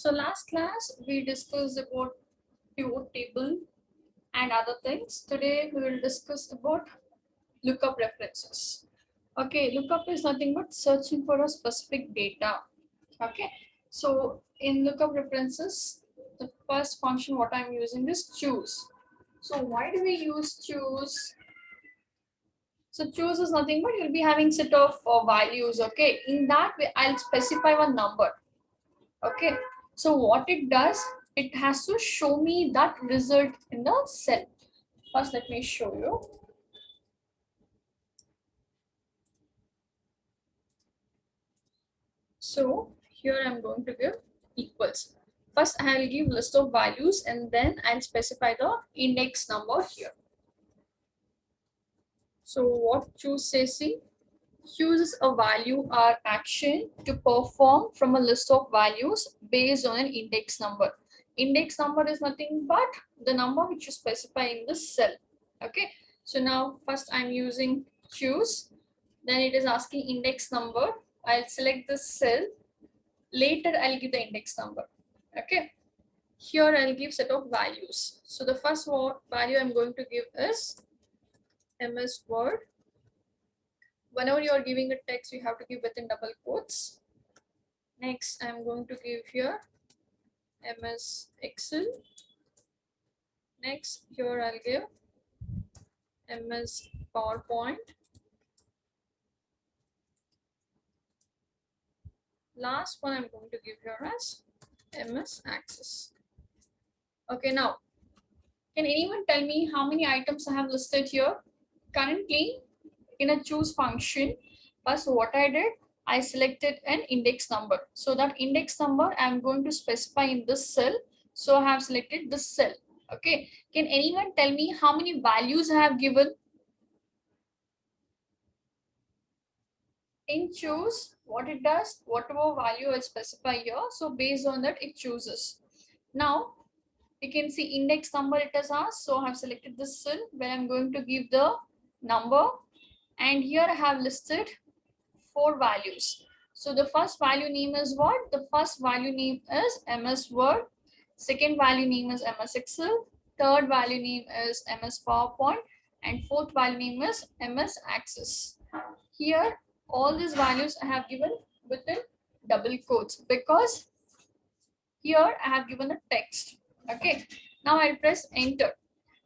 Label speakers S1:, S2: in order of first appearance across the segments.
S1: So last class we discussed about pivot table and other things. Today we will discuss about lookup references. Okay, lookup is nothing but searching for a specific data. Okay, so in lookup references, the first function what I'm using is choose. So why do we use choose? So choose is nothing but you'll be having set of values. Okay, in that way I'll specify one number. Okay, so what it does, it has to show me that result in the cell. First let me show you. So here I'm going to give equals. First I'll give list of values and then I'll specify the index number here. So what choose says, see, chooses a value or action to perform from a list of values based on an index number. Index number is nothing but the number which you specify in the cell. Okay, so now first I'm using choose, then it is asking index number. I'll select the cell, later I'll give the index number. Okay, here I'll give set of values. So the first value I'm going to give is MS Word. Whenever you are giving a text, you have to give within double quotes. Next, I'm going to give here MS Excel. Next, here I'll give MS PowerPoint. Last one I'm going to give here as MS Access. Okay, now, can anyone tell me how many items I have listed here? Currently, in a choose function, first what I did, I selected an index number. So that index number I'm going to specify in this cell. So I have selected this cell. Okay, can anyone tell me how many values I have given? In choose, what it does, whatever value I specify here, so based on that it chooses. Now you can see index number it has asked, so I have selected this cell where I'm going to give the number, and here I have listed 4 values. So the first value name is what? The first value name is MS Word, second value name is MS Excel, third value name is MS PowerPoint, and fourth value name is MS Access. Here all these values I have given within double quotes because here I have given a text. Okay, now I'll press enter.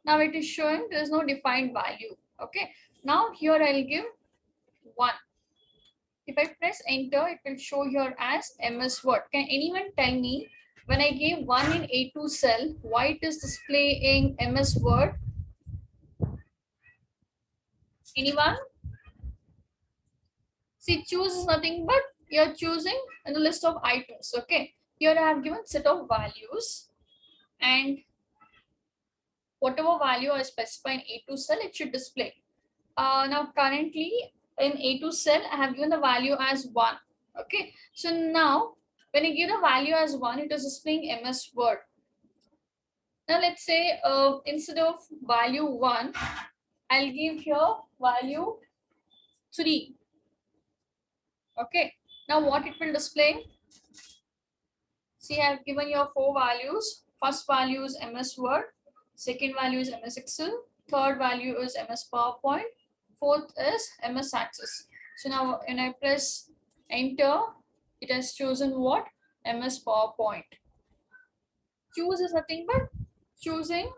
S1: Now it is showing there is no defined value. Okay, now here I'll give 1. If I press enter, it will show here as MS Word. Can anyone tell me when I gave 1 in A2 cell, why it is displaying MS Word? Anyone? See, choose is nothing but you're choosing in the list of items. Okay, here I have given set of values, and whatever value I specify in A2 cell, it should display. Now currently in A2 cell, I have given the value as 1. Okay, so now when I give the value as 1, it is displaying MS Word. Now let's say instead of value 1, I'll give here value 3. Okay, now what it will display? See, I have given you 4 values. First value is MS Word, second value is MS Excel, third value is MS PowerPoint, fourth is MS Access. So now when I press enter, it has chosen what? MS PowerPoint. Choose is nothing but choosing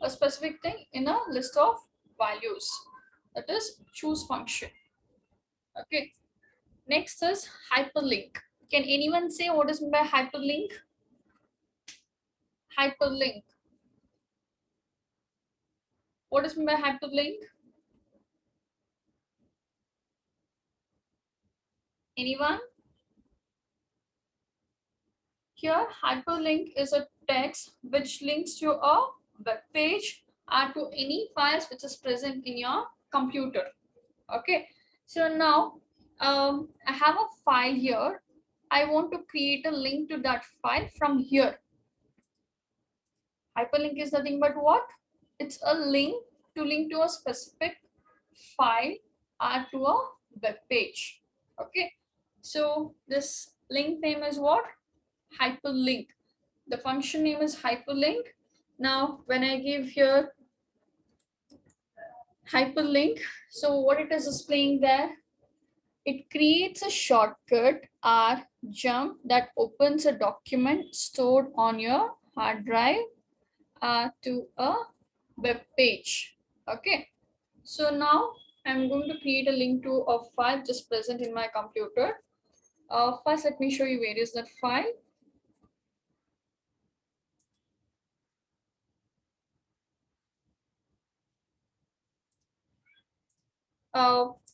S1: a specific thing in a list of values. That is choose function. Okay. Next is hyperlink. Can anyone say what is meant by hyperlink? Hyperlink. What is meant by hyperlink? Anyone? Here, hyperlink is a text which links to a web page or to any files which is present in your computer. Okay, so now I have a file here. I want to create a link to that file from here. Hyperlink is nothing but what? It's a link to a specific file or to a web page. Okay, so this link name is what? hyperlink. The function name is hyperlink. Now, when I give here hyperlink, so what it is displaying there, it creates a shortcut or jump that opens a document stored on your hard drive to a web page. Okay, so now I'm going to create a link to a file just present in my computer. First, let me show you where is that file.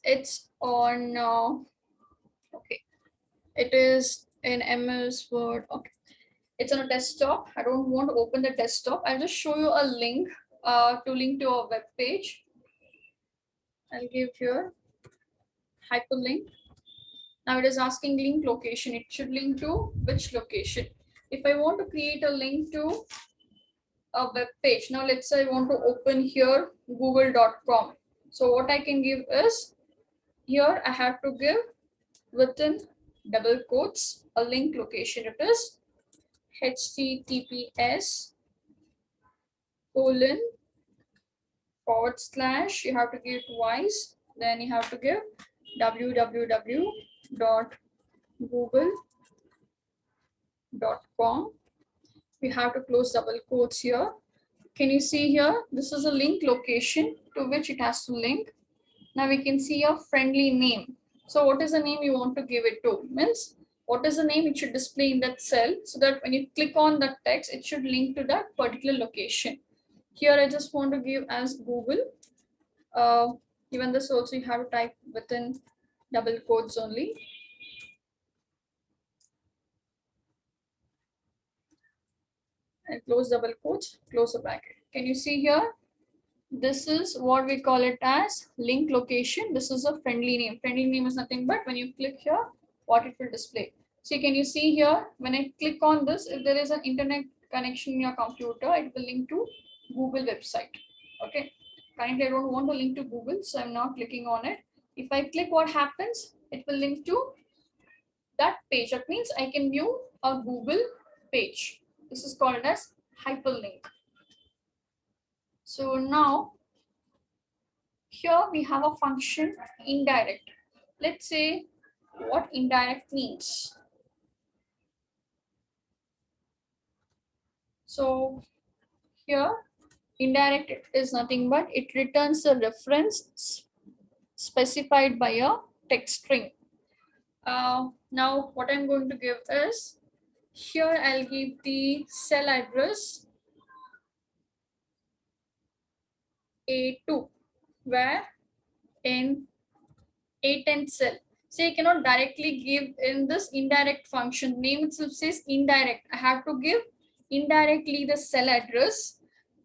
S1: It's on, okay, it is in MS Word. Okay, it's on a desktop. I don't want to open the desktop. I'll just show you a link to link to a web page. I'll give here hyperlink. Now it is asking link location. It should link to which location? If I want to create a link to a web page, now let's say I want to open here google.com. So what I can give is, here I have to give within double quotes a link location. It is https colon / you have to give twice, then you have to give www.google.com. we have to close double quotes here. Can you see here? This is a link location to which it has to link. Now we can see a friendly name. So what is the name you want to give it to? Means what is the name it should display in that cell, so that when you click on that text, it should link to that particular location. Here I just want to give as Google. Even this also you have to type within double quotes only. And close double quotes, close the bracket. Can you see here? This is what we call it as link location. This is a friendly name. Friendly name is nothing but when you click here, what it will display. So can you see here, when I click on this, if there is an internet connection in your computer, it will link to Google website. Okay. Currently, I don't want to link to Google, so I'm not clicking on it. If I click, what happens? It will link to that page. That means I can view a Google page. This is called as hyperlink. So now here we have a function indirect. Let's say what indirect means. So here indirect is nothing but it returns a reference specified by a text string. Now what I'm going to give is, here I'll give the cell address A2, where in A10 cell. So you cannot directly give in this indirect function. Name itself says indirect. I have to give indirectly the cell address,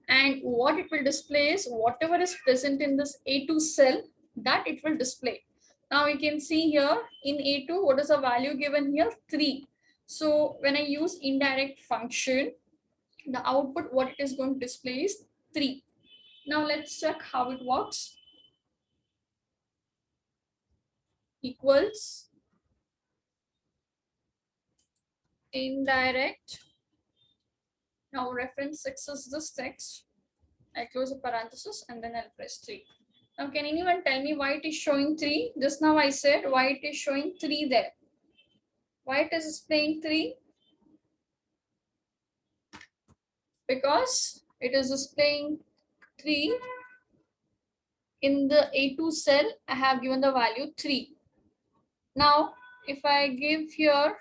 S1: and what it will display is whatever is present in this A2 cell, that it will display. Now we can see here in A2, what is the value given here? 3. So when I use indirect function, the output what it is going to display is 3. Now let's check how it works. Equals indirect. Now reference 6 is this text. I close the parenthesis and then I'll press 3. Now can anyone tell me why it is showing 3? Just now I said why it is showing 3 there. Why it is displaying 3? Because it is displaying 3 in the A2 cell. I have given the value 3. Now if I give here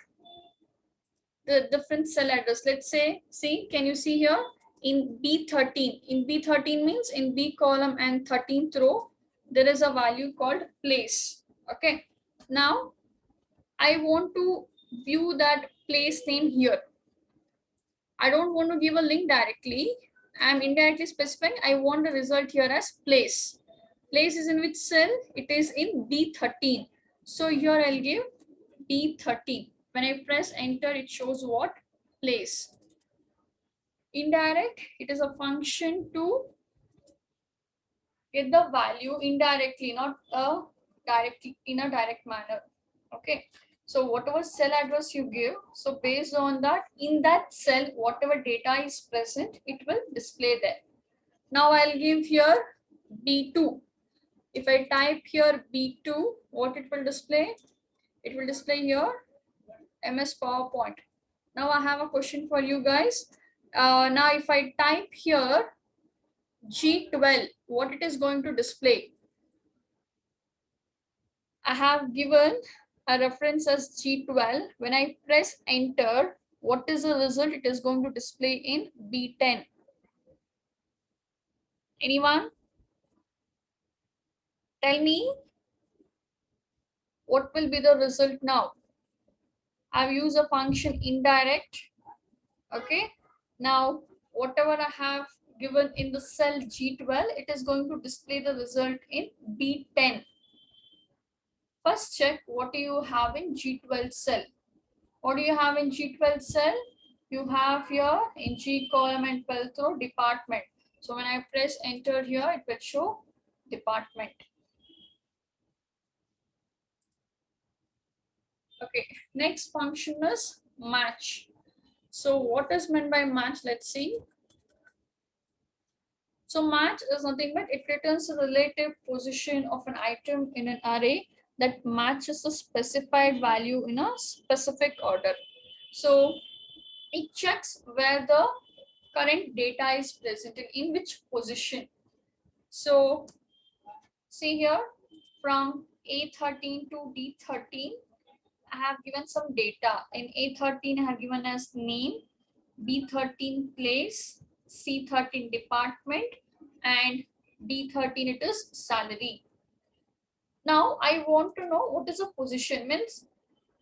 S1: the different cell address, let's say, see, can you see here in B13? In B13 means in B column and 13th row, there is a value called place. Okay. Now I want to view that place name here. I don't want to give a link directly. I'm indirectly specifying I want the result here as place. Place is in which cell? It is in B13. So here I'll give B13. When I press enter, it shows what? Place. Indirect, it is a function to get the value indirectly, not directly in a direct manner. Okay. So whatever cell address you give, so based on that, in that cell, whatever data is present, it will display there. Now I'll give here B2. If I type here B2, what it will display? It will display here MS PowerPoint. Now I have a question for you guys. Now if I type here G12, what it is going to display? I have given a reference as G12. When I press enter, what is the result? It is going to display in B10. Anyone? Tell me what will be the result now. I've used a function indirect. Okay. Now, whatever I have given in the cell G12, it is going to display the result in B10. First check what do you have in G12 cell. What do you have in G12 cell? You have here in G column and 12 row department. So when I press enter here, it will show department. Okay, next function is match. So what is meant by match? Let's see. So match is nothing but it returns the relative position of an item in an array that matches a specified value in a specific order. So it checks where the current data is present and in which position. So see here from A13 to D13, I have given some data. In A13, I have given as name, B13 place, C13 department, and D13 it is salary. Now I want to know what is the position, means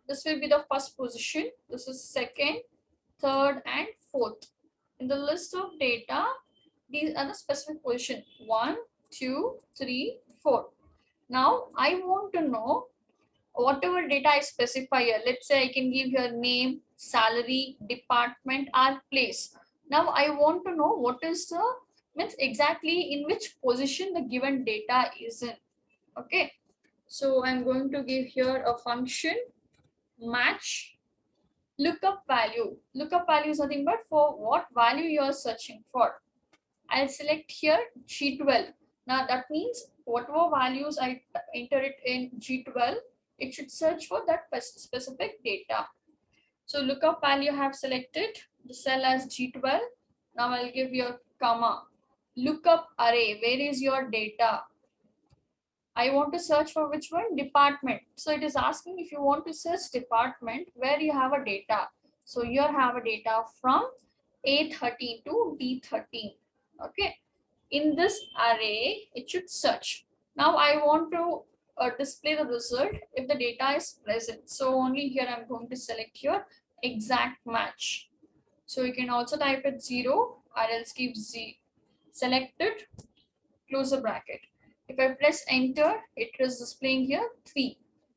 S1: this will be the first position, this is second, third, and fourth. In the list of data, these are the specific position 1, 2, 3, 4. Now I want to know whatever data I specify here. Let's say I can give your name, salary, department, or place. Now I want to know what is the means exactly in which position the given data is in. Okay, so I'm going to give here a function match lookup value. Lookup value is nothing but for what value you are searching for. I'll select here G12. Now that means whatever values I enter it in G12, it should search for that specific data. So lookup value I have selected the cell as G12. Now I'll give you a comma. Lookup array, where is your data? I want to search for which one? Department. So it is asking if you want to search department where you have a data. So you have a data from A13 to D13. Okay. In this array, it should search. Now I want to display the result if the data is present. So only here I'm going to select your exact match. So you can also type it 0 or else keep Z. Select it, close the bracket. If I press enter, it is displaying here 3.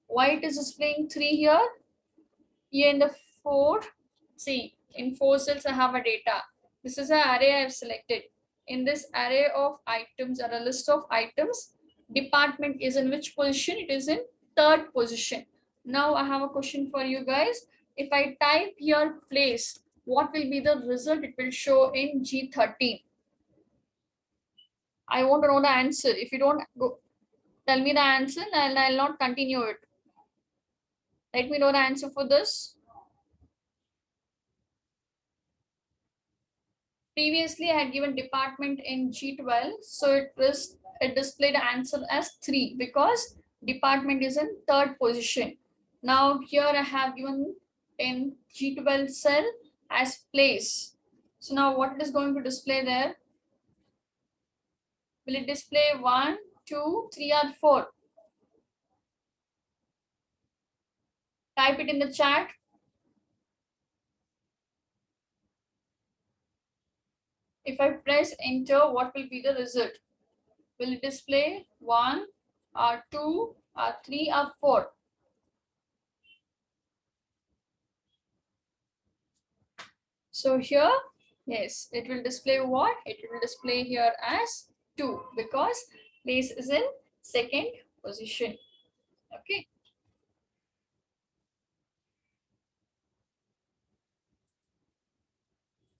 S1: Why it is displaying 3 here? Here in the 4, see, in 4 cells I have a data. This is an array I have selected. In this array of items or a list of items, department is in which position? It is in third position. Now I have a question for you guys. If I type here place, what will be the result it will show in G13? I want to know the answer. If you don't go, tell me the answer and I'll not continue it. Let me know the answer for this. Previously, I had given department in G12, so it displayed the answer as 3 because department is in third position. Now here I have given in G12 cell as place. So now what it is going to display there? Will it display 1, 2, 3, or 4? Type it in the chat. If I press enter, what will be the result? Will it display 1 or 2 or 3 or 4? So here, yes, it will display what? It will display here as 2 because place is in second position. Okay.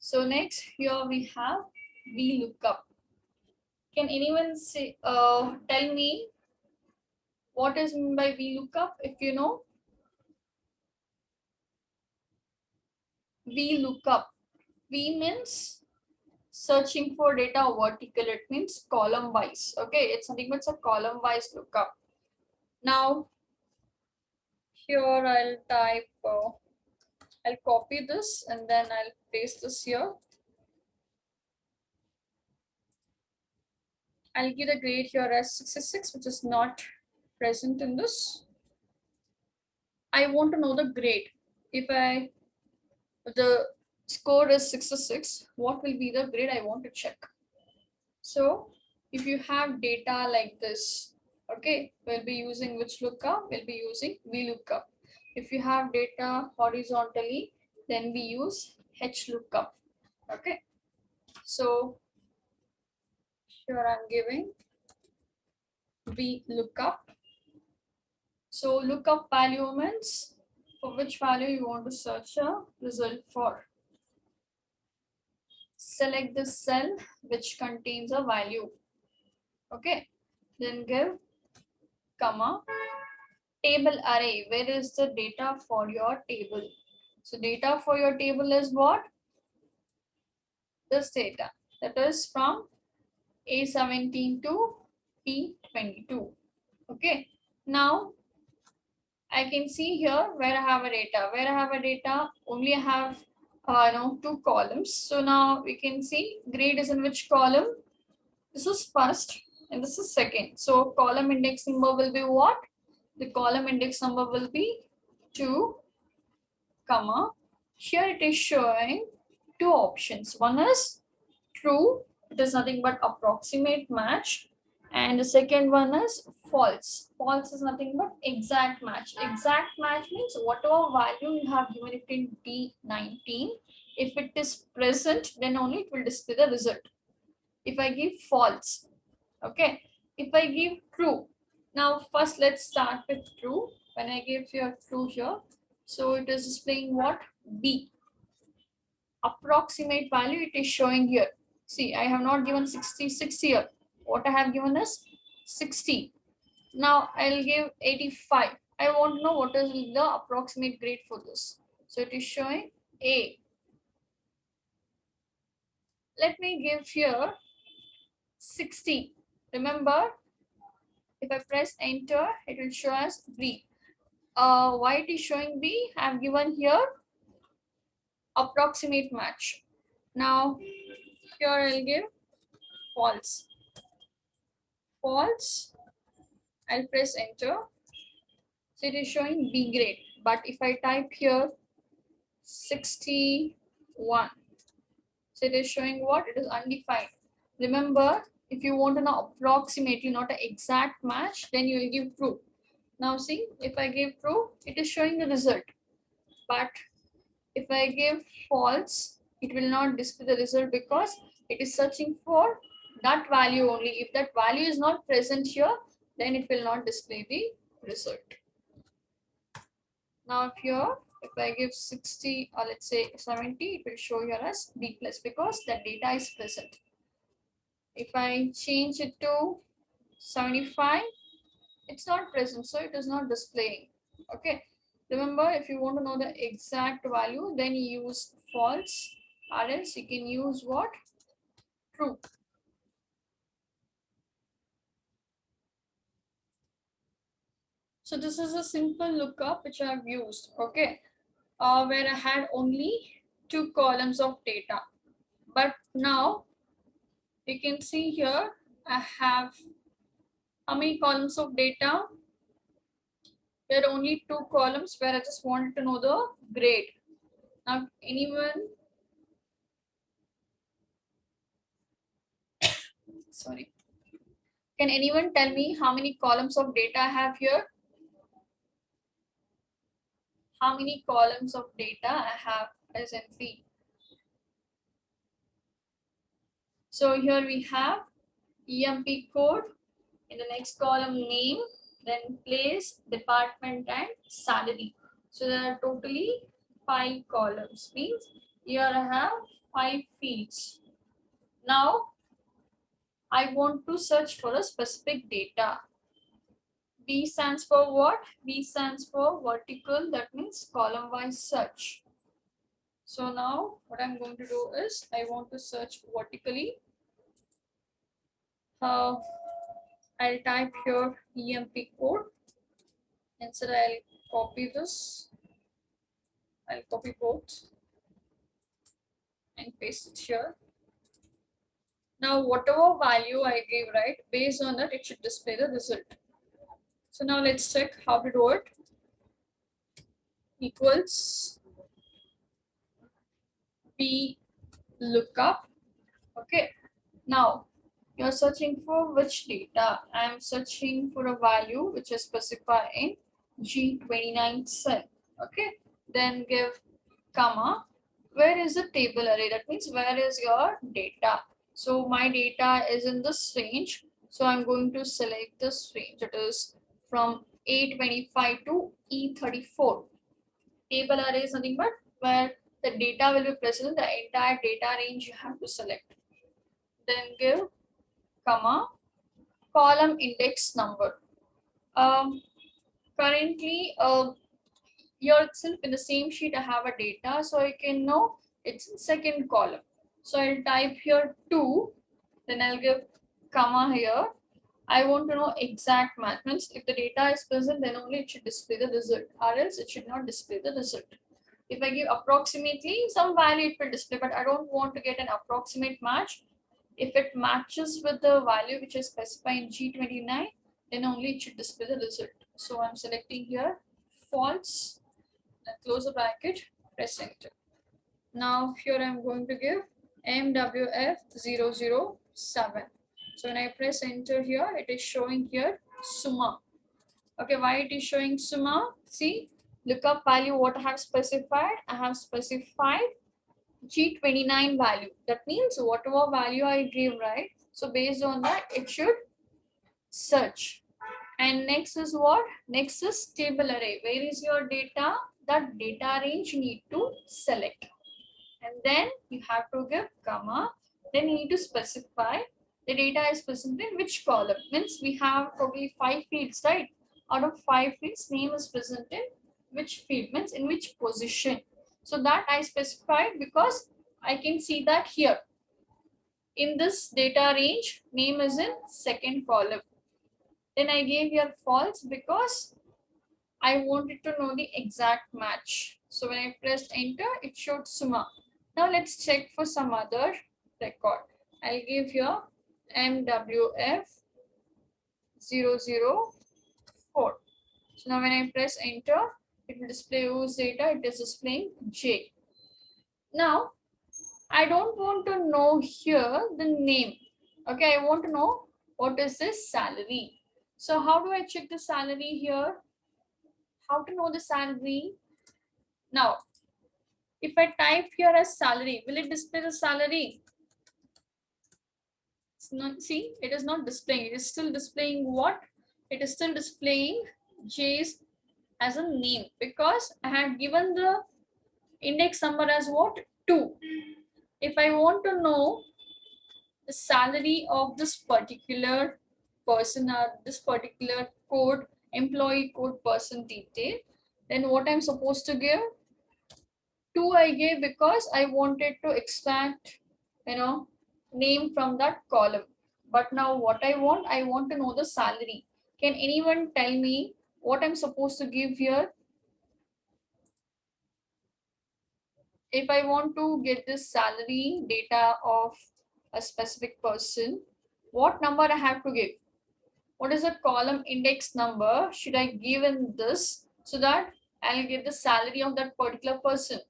S1: So next here we have Vlookup. Can anyone say tell me what is meant by Vlookup? If you know, Vlookup. V means searching for data vertical. It means column wise. Okay, it's nothing but a column wise lookup. Now here I'll type. I'll copy this and then I'll paste this here. I'll give the grade here as 66, which is not present in this. I want to know the grade. If the score is 66, what will be the grade I want to check? So if you have data like this, okay, we'll be using which lookup? We'll be using Vlookup. If you have data horizontally, then we use HLOOKUP. Okay, so here I'm giving Vlookup. So lookup value means for which value you want to search a result for. Select the cell which contains a value. Okay, then give comma table array. Where is the data for your table? So data for your table is what? This data, that is from A17 to P22. Okay, now I can see here where I have a data. Where I have a data, only I have two columns. So now we can see grade is in which column? This is first and this is second. So column index number will be what? The column index number will be 2, comma. Here it is showing two options. One is true, it is nothing but approximate match. And the second one is false. False is nothing but exact match. Exact match means whatever value you have given it in D19, if it is present, then only it will display the result. If I give false, okay. If I give true, now first let's start with true. When I give here true here, so it is displaying what? B. Approximate value it is showing here. See, I have not given 66 here. What I have given is 60. Now I'll give 85. I want to know what is the approximate grade for this. So it is showing A. Let me give here 60. Remember, if I press enter, it will show as B. Why it is showing B? I have given here approximate match. Now here I'll give false. False. I'll press enter. So it is showing B grade. But if I type here 61, so it is showing what? It is undefined. Remember, if you want to know approximately, not an exact match, then you will give true. Now see, if I give true, it is showing the result. But if I give false, it will not display the result because it is searching for that value only. If that value is not present here, then it will not display the result. Now here, if I give 60 or let's say 70, it will show here as B plus because that data is present. If I change it to 75, it's not present, so it is not displaying. Okay. Remember, if you want to know the exact value, then you use false, or else you can use what? True. So this is a simple lookup which I have used, okay, where I had only 2 columns of data. But now you can see here I have how many columns of data? There are only 2 columns where I just wanted to know the grade. Now anyone, sorry, can anyone tell me how many columns of data I have here? How many columns of data I have presently? So here we have EMP code, in the next column name, then place, department and salary. So there are totally 5 columns, means here I have 5 fields. Now I want to search for a specific data. B stands for what? B stands for vertical, that means column wise search. So now what I'm going to do is I want to search vertically. I'll type here EMP code. Instead I'll copy this. I'll copy both and paste it here. Now whatever value I gave, right, based on that it should display the result. So now let's check how to do it. Equals Vlookup. Okay. Now you're searching for which data? I'm searching for a value which is specified in G29 cell. Okay. Then give comma. Where is the table array? That means where is your data? So my data is in this range. So I'm going to select this range. It is from A25 to E34. Table array is nothing but where the data will be present, the entire data range you have to select. Then give comma column index number. Currently here itself in the same sheet I have a data, so I can know it's in second column. So I'll type here 2, then I'll give comma here. I want to know exact match, means if the data is present then only it should display the result, or else it should not display the result. If I give approximately some value it will display, but I don't want to get an approximate match. If it matches with the value which is specified in G29, then only it should display the result. So I'm selecting here false, close the bracket, press enter. Now here I'm going to give MWF007. So when I press enter here, it is showing here Suma. Okay, why it is showing Suma? See, lookup value what I have specified. I have specified G29 value. That means whatever value I give, right? So based on that, it should search. And next is what? Next is table array. Where is your data? That data range you need to select. And then you have to give comma. Then you need to specify the data is present in which column. Means we have probably 5 fields, right? Out of 5 fields, name is present in which field, means in which position. So that I specified because I can see that here. In this data range, name is in second column. Then I gave here false because I wanted to know the exact match. So when I pressed enter, it showed Suma. Now let's check for some other record. I'll give here MWF004. So now when I press enter, it will display whose data. It is displaying J. Now I don't want to know here the name. Okay, I want to know what is this salary. So how do I check the salary here? How to know the salary? Now, if I type here as salary, will it display the salary? It's not, see, it is not displaying. It is still displaying what? It is still displaying J's as a name because I had given the index number as what? 2. If I want to know the salary of this particular person or this particular code, employee code person detail, then what I'm supposed to give? 2 I gave because I wanted to extract, name from that column. But now what I want to know the salary. Can anyone tell me what I'm supposed to give here? If I want to get this salary data of a specific person, what number I have to give? What is the column index number should I give in this so that I'll get the salary of that particular person?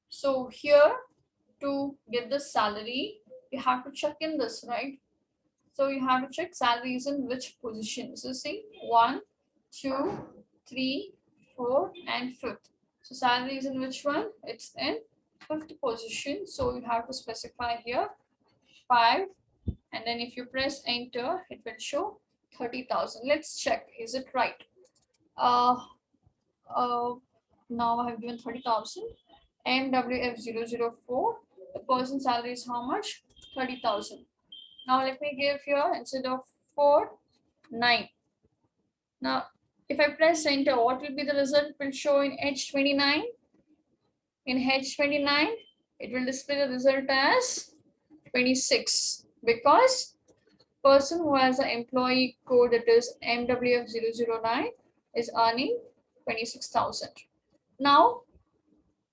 S1: So here to get the salary, you have to check in this, right? So you have to check salaries in which position. So see 1, 2, 3, 4, and 5th. So salary is in which one? It's in 5th position. So you have to specify here 5, and then if you press enter, it will show 30,000. Let's check, is it right? Now I have given 30,000. MWF004. The person's salary is how much? 30,000. Now let me give here instead of 4, 9. Now if I press enter, what will be the result? Will show in H29. In H29, it will display the result as 26 because person who has an employee code that is MWF009 is earning 26,000. Now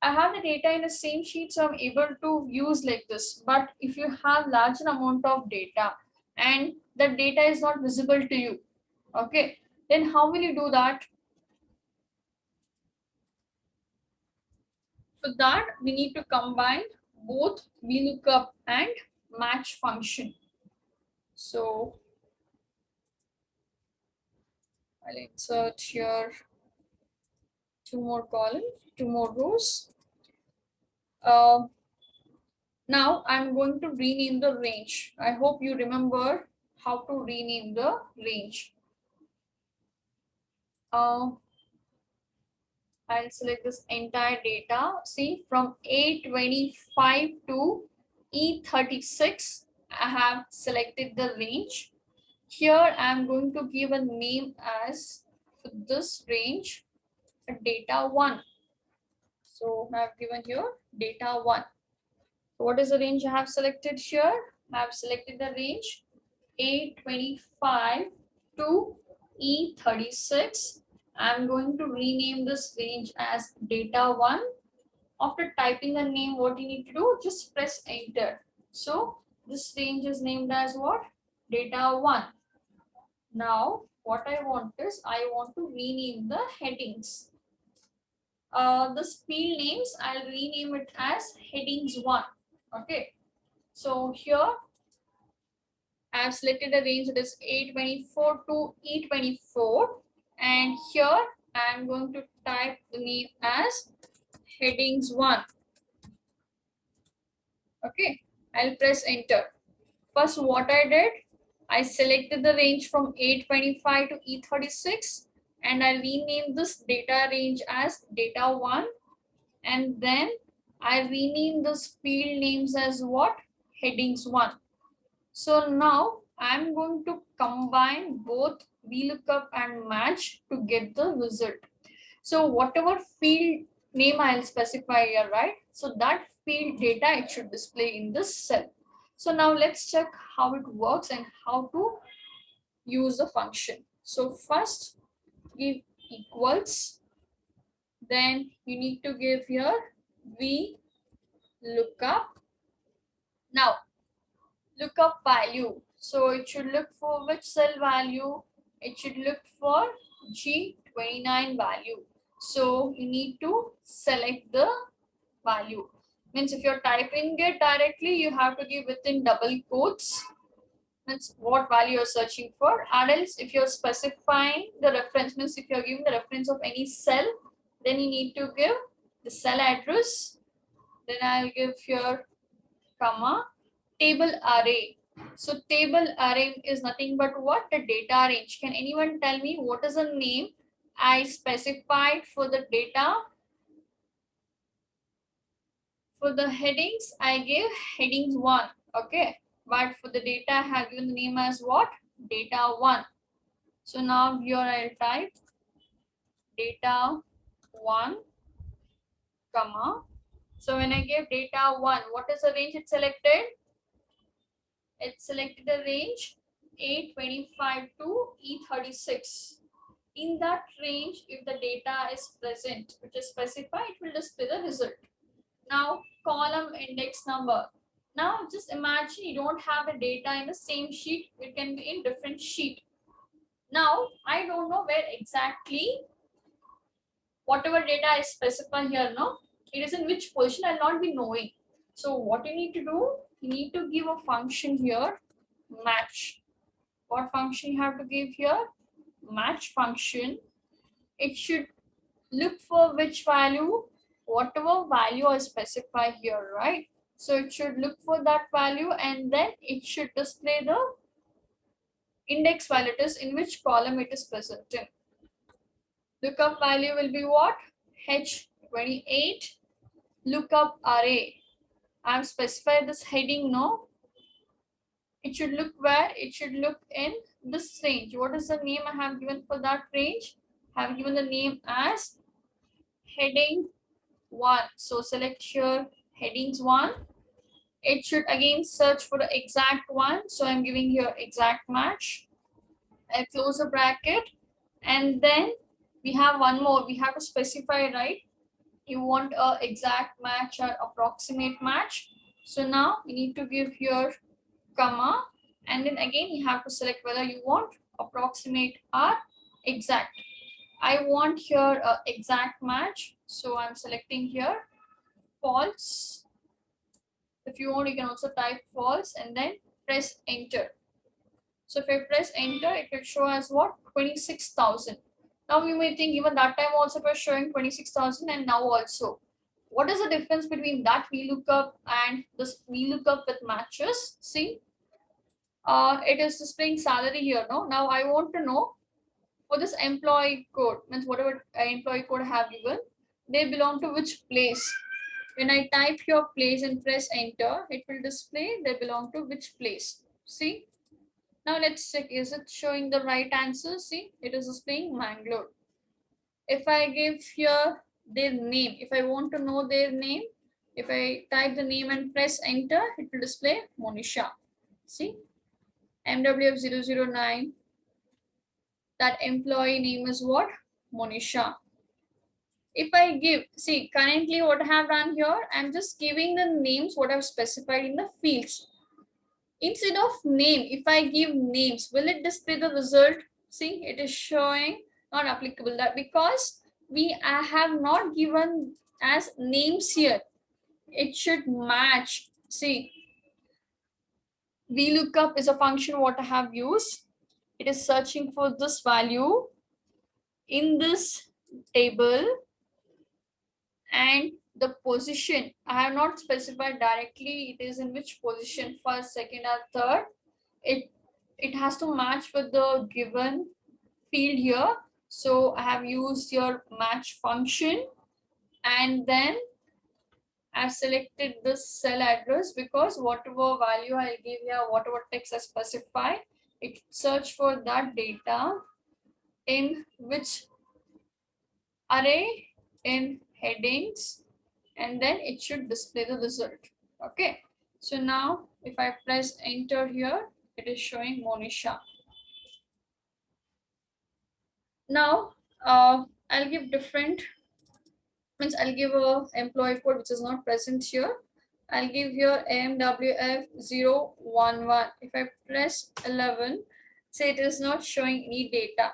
S1: I have the data in the same sheet, so I'm able to use like this. But if you have larger amount of data and the data is not visible to you, okay, then how will you do that? For that, we need to combine both VLOOKUP and match function. So I'll insert here 2 more columns, 2 more rows. Now I'm going to rename the range. I hope you remember how to rename the range. I'll select this entire data. See, from A25 to E36, I have selected the range. Here I'm going to give a name as for this range data 1. So I have given here data 1. So what is the range I have selected here? I have selected the range A25 to E36. I'm going to rename this range as data 1. After typing a name, what you need to do, just press enter. So this range is named as what? Data 1. Now what I want is I want to rename the headings. This field names, I'll rename it as headings 1. Okay. So here I have selected a range that is A24 to E24, and here I am going to type the name as headings 1. Okay, I'll press enter. First, what I did, I selected the range from A25 to E36, and I renamed this data range as data 1, and then I renamed this field names as what? Headings 1. So now I'm going to combine both VLOOKUP and match to get the result. So whatever field name I'll specify here, right? So that field data it should display in this cell. So now let's check how it works and how to use the function. So first give equals, then you need to give here VLOOKUP. Now lookup value. So it should look for which cell value? It should look for G29 value. So you need to select the value. Means if you're typing it directly, you have to give within double quotes. Means what value you're searching for. And else if you're specifying the reference, means if you're giving the reference of any cell, then you need to give the cell address. Then I'll give here comma table array. So table array is nothing but what? The data range. Can anyone tell me what is the name I specified for the data? For the headings, I gave headings 1. Okay. But for the data, I have given the name as what? Data 1. So now here I'll type data 1, comma. So when I give data 1, what is the range it selected? It selected the range A25 to E36. In that range, if the data is present, which is specified, it will display the result. Now, column index number. Now, just imagine you don't have the data in the same sheet. It can be in different sheet. Now, I don't know where exactly whatever data I specify here, no? It is in which position I'll not be knowing. So what you need to do, you need to give a function here, match. What function you have to give here? Match function. It should look for which value, whatever value I specify here, right? So it should look for that value and then it should display the index value, it is in which column it is present in. Lookup value will be what? H28 lookup array. I've specified this heading, no? It should look where? It should look in this range. What is the name I have given for that range? I have given the name as heading 1. So select here headings 1. It should again search for the exact one. So I'm giving here exact match. I close the bracket, and then we have one more. We have to specify, right? You want a exact match or approximate match. So now we need to give here comma, and then again you have to select whether you want approximate or exact. I want here a exact match, so I'm selecting here false. If you want, you can also type false and then press enter. So if I press enter, it will show as what? 26,000. Now you may think even that time also it was showing 26,000 and now also. What is the difference between that VLOOKUP and this VLOOKUP with matches? See, it is displaying salary here. No, now I want to know for this employee code, means whatever employee code I have given, they belong to which place. When I type your place and press enter, it will display they belong to which place. See, now let's check, is it showing the right answer? See, it is displaying Mangalore. If I give here their name, if I want to know their name, if I type the name and press enter, it will display Monisha. See, MWF009, that employee name is what? Monisha. If I give, see, currently what I have done here, I'm just giving the names what I've specified in the fields. Instead of name, if I give names, will it display the result? See, it is showing not applicable, that because I have not given as names here. It should match. See, VLOOKUP is a function what I have used. It is searching for this value in this table, and the position I have not specified directly it is in which position, first, second or third. It has to match with the given field here. So I have used your match function, and then I've selected this cell address because whatever value I'll give here, whatever text I specify, it search for that data in which array, in headings, and then it should display the result. Okay, so now if I press enter here, it is showing Monisha. Now I'll give different, means I'll give a employee code which is not present here. I'll give here MWF011. If I press 11, say it is not showing any data,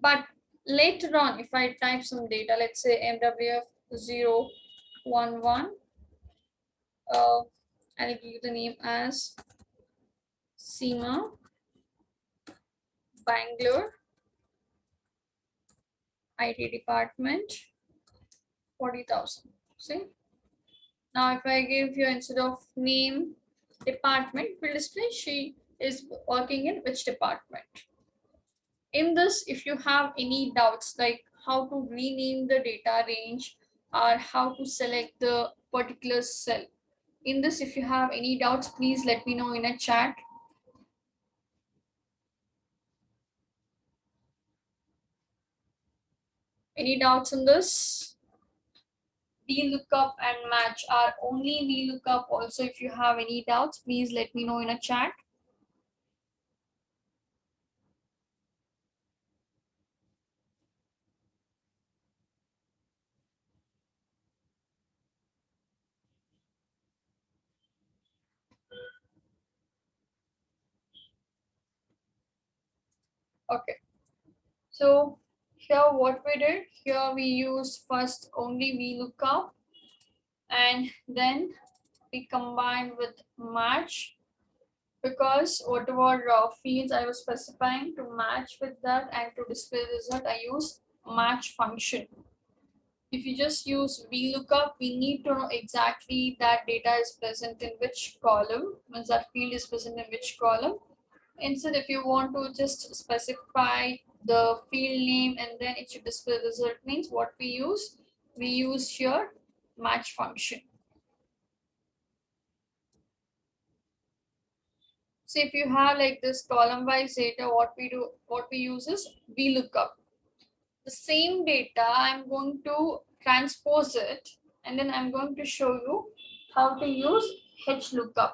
S1: but later on if I type some data, let's say MWF011, I'll give the name as Seema, Bangalore, IT department, 40,000. See, now if I give you instead of name, department, will display she is working in which department. In this, if you have any doubts like how to rename the data range or how to select the particular cell, in this if you have any doubts, please let me know in a chat. Any doubts on this? VLOOKUP and match are only VLOOKUP. Also, if you have any doubts, please let me know in a chat. Okay, so here what we did, here we used first only VLOOKUP, and then we combined with match, because whatever fields I was specifying to match with that and to display the result, I use match function. If you just use VLOOKUP, we need to know exactly that data is present in which column, means that field is present in which column. Instead, if you want to just specify the field name and then it should display the result, means what we use here match function. So if you have like this column wise data, what we use is Vlookup. The same data, I'm going to transpose it, and then I'm going to show you how to use HLookup.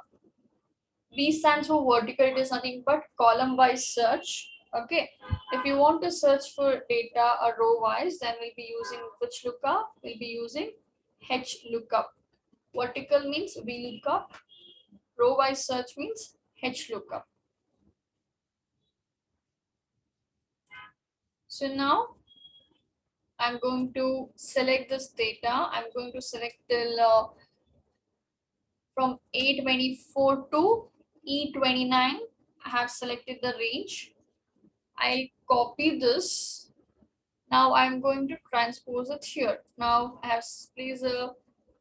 S1: V stands for vertical, it is nothing but column wise search. Okay, if you want to search for data a row wise, then we'll be using which lookup? We'll be using HLookup. Vertical means VLookup, row wise search means HLookup. So now I'm going to select this data. I'm going to select till from A24 to E29. I have selected the range. I'll copy this. Now I'm going to transpose it here. Now I have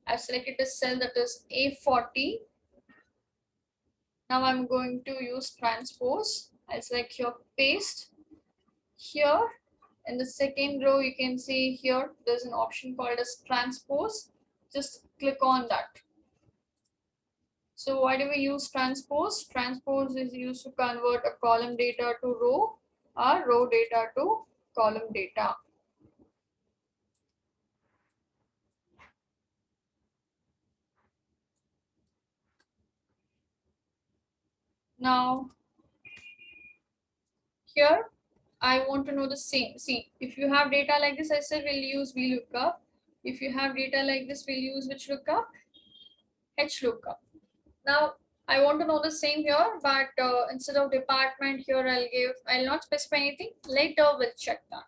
S1: I've selected a cell that is A40. Now I'm going to use transpose. I'll select here paste. Here in the second row, you can see here there's an option called as transpose. Just click on that. So why do we use transpose? Transpose is used to convert a column data to row or row data to column data. Now here I want to know the same. See, if you have data like this, I said we'll use VLookup. If you have data like this, we'll use which lookup? HLookup. Now I want to know the same here, but instead of department here, I'll not specify anything. Later we'll check that.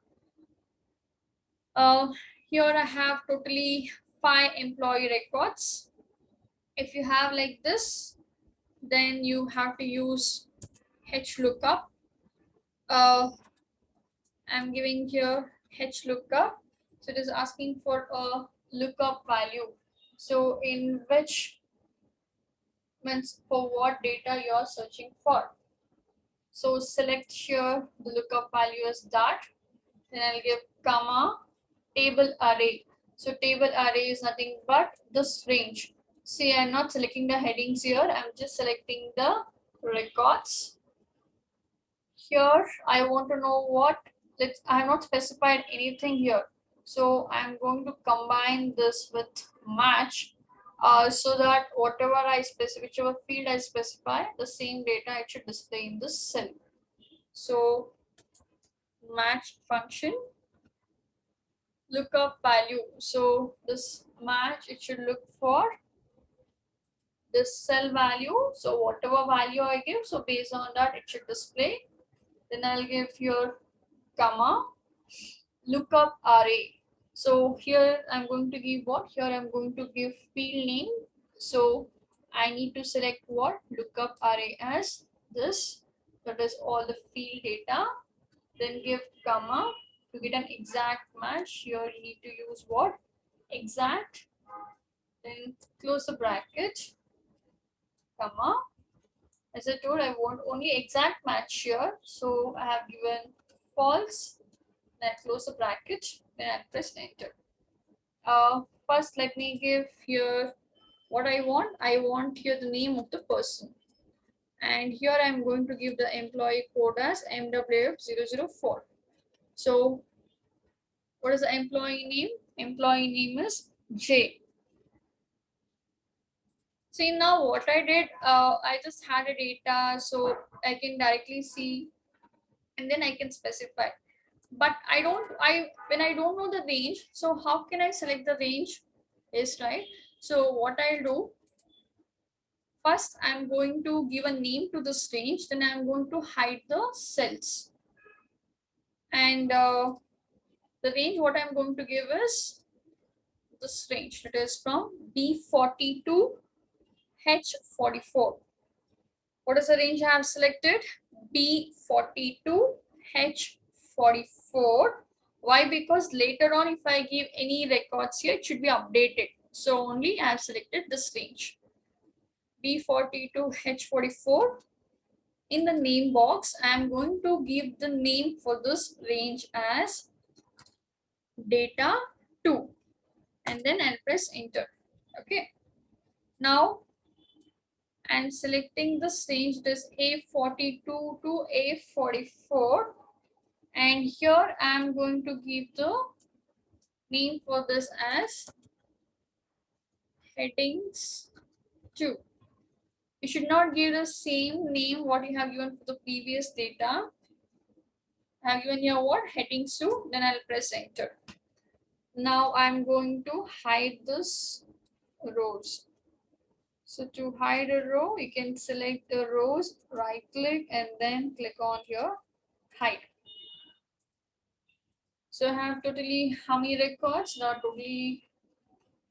S1: Here I have totally 5 employee records. If you have like this, then you have to use HLookup. I'm giving here HLookup. So it is asking for a lookup value. So in which means for what data you are searching for. So select here the lookup value as that. Then I'll give comma table array. So table array is nothing but this range. See, I'm not selecting the headings here. I'm just selecting the records. Here, I want to know what. I have not specified anything here. So I'm going to combine this with match so that whatever I specify, whichever field I specify, the same data it should display in this cell. So match function, lookup value. So this match, it should look for this cell value. So whatever value I give, so based on that it should display. Then I'll give here comma lookup array. So here I'm going to give what? Here I'm going to give field name. So I need to select what? Lookup array as this. That is all the field data. Then give comma to get an exact match. Here you need to use what? Exact. Then close the bracket. Comma. As I told, I want only exact match here. So I have given false. Then I close the bracket. Then I press enter. First, let me give here what I want. I want here the name of the person. And here I'm going to give the employee code as MWF004. So what is the employee name? Employee name is J. See, now what I did, I just had a data so I can directly see and then I can specify. But when I don't know the range, so how can I select the range? Is right. So what I'll do, first I'm going to give a name to this range, then I'm going to hide the cells. And the range what I'm going to give is this range. It is from B40 to H44. What is the range I have selected? B40 to H44. Why? Because later on, if I give any records here, it should be updated. So only I have selected this range. B40 to H44. In the name box, I am going to give the name for this range as data 2. and then I'll press enter. Okay. Now I'm selecting the range this A42 to A44, and here I'm going to give the name for this as headings 2. You should not give the same name what you have given for the previous data. I have given here what headings 2, then I'll press enter. Now I'm going to hide this rows. So to hide a row, you can select the rows, right click, and then click on here, hide. So I have totally how many records? There are totally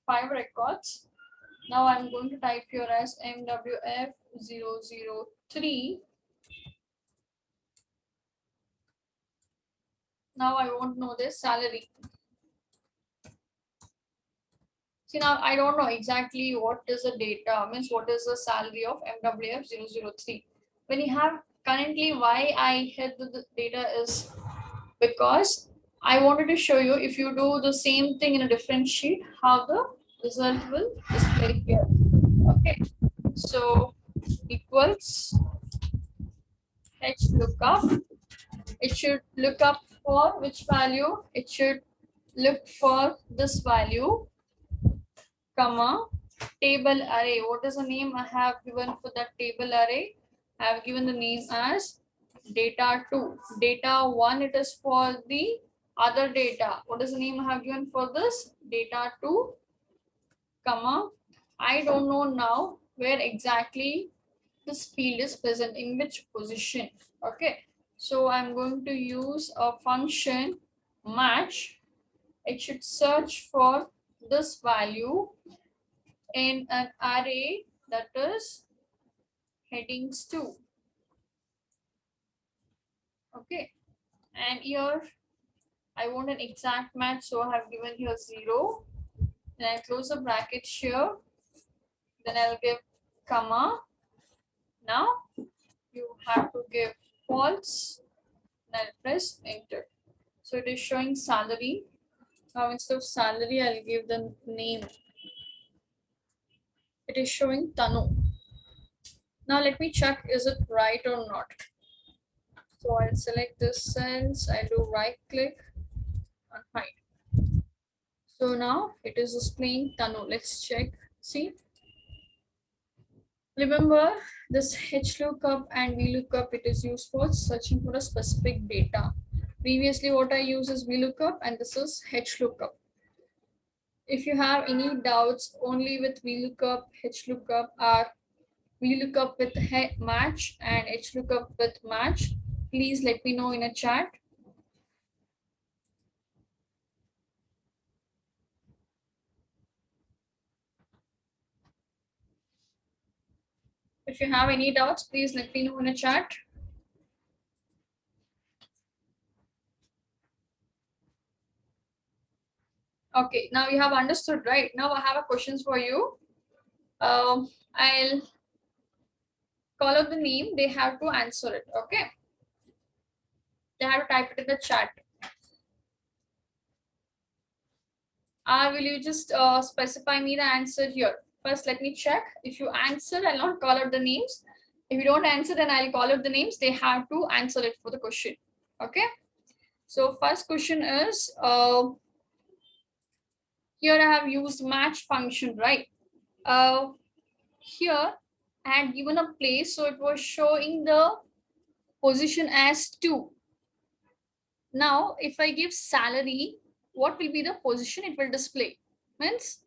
S1: 5 records. Now I'm going to type here as MWF003. Now I won't know this salary. See, now I don't know exactly what is the data, means what is the salary of MWF003. When you have currently, why I hid the data is because I wanted to show you if you do the same thing in a different sheet, how the result will display here. Okay, so equals H lookup. It should look up for which value? It should look for this value, comma, table array. What is the name I have given for that table array? I have given the name as data2. Data1, it is for the other data. What is the name I have given for this? Data2, comma. I don't know now where exactly this field is present, in which position. Okay, so I'm going to use a function match. It should search for this value in an array that is headings 2. Okay, and here I want an exact match, so I have given here 0. Then I close the brackets here, then I'll give comma. Now you have to give false, and I'll press enter. So it is showing salary. Now instead of salary, I'll give the name. It is showing Tanu. Now let me check, is it right or not? So I'll select this cells, I do right click and hide. So now it is displaying Tanu. Let's check. See, remember this HLOOKUP and VLOOKUP, it is used for searching for a specific data. Previously what I use is VLOOKUP and this is HLOOKUP. If you have any doubts only with VLOOKUP, HLOOKUP, or VLOOKUP with match and HLOOKUP with match, please let me know in a chat. If you have any doubts, please let me know in a chat. Okay, now you have understood, right? Now I have a questions for you. I'll call out the name. They have to answer it. Okay. They have to type it in the chat. Will you just specify me the answer here? First, let me check. If you answer, I'll not call out the names. If you don't answer, then I'll call out the names. They have to answer it for the question. Okay. So first question is, here I have used match function, right? Here I had given a place, so it was showing the position as 2. Now, if I give salary, what will be the position it will display? Means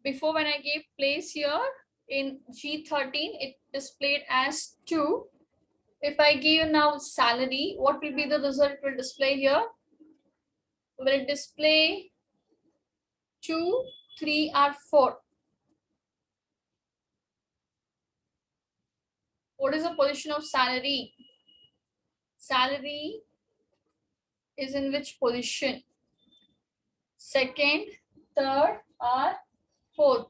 S1: before when I gave place here in G13, it displayed as 2. If I give now salary, what will be the result it will display here? Will it display 2, 3, or 4? What is the position of salary? Salary is in which position? Second, third, or fourth?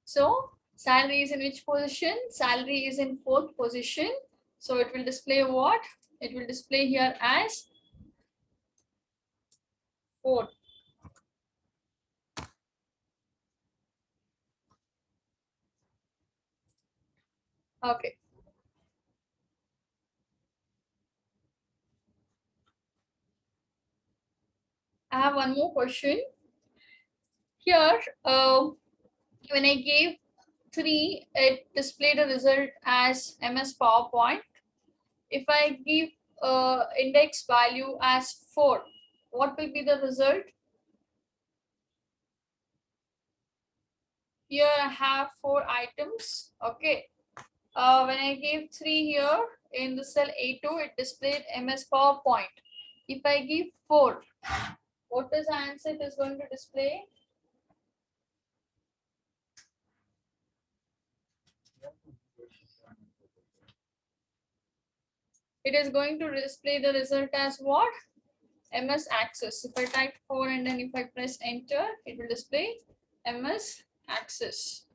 S1: So salary is in which position? Salary is in fourth position. So it will display what? it will display here as 4. Okay. I have one more question. Here, when I gave 3, it displayed a result as MS PowerPoint. If I give index value as 4, what will be the result? Here I have 4 items. Okay. When I gave 3 here in the cell A2, it displayed MS PowerPoint. If I give 4, what is the answer it is going to display? It is going to display the result as what? MS Access. If I type 4 and then if I press enter, it will display MS Access.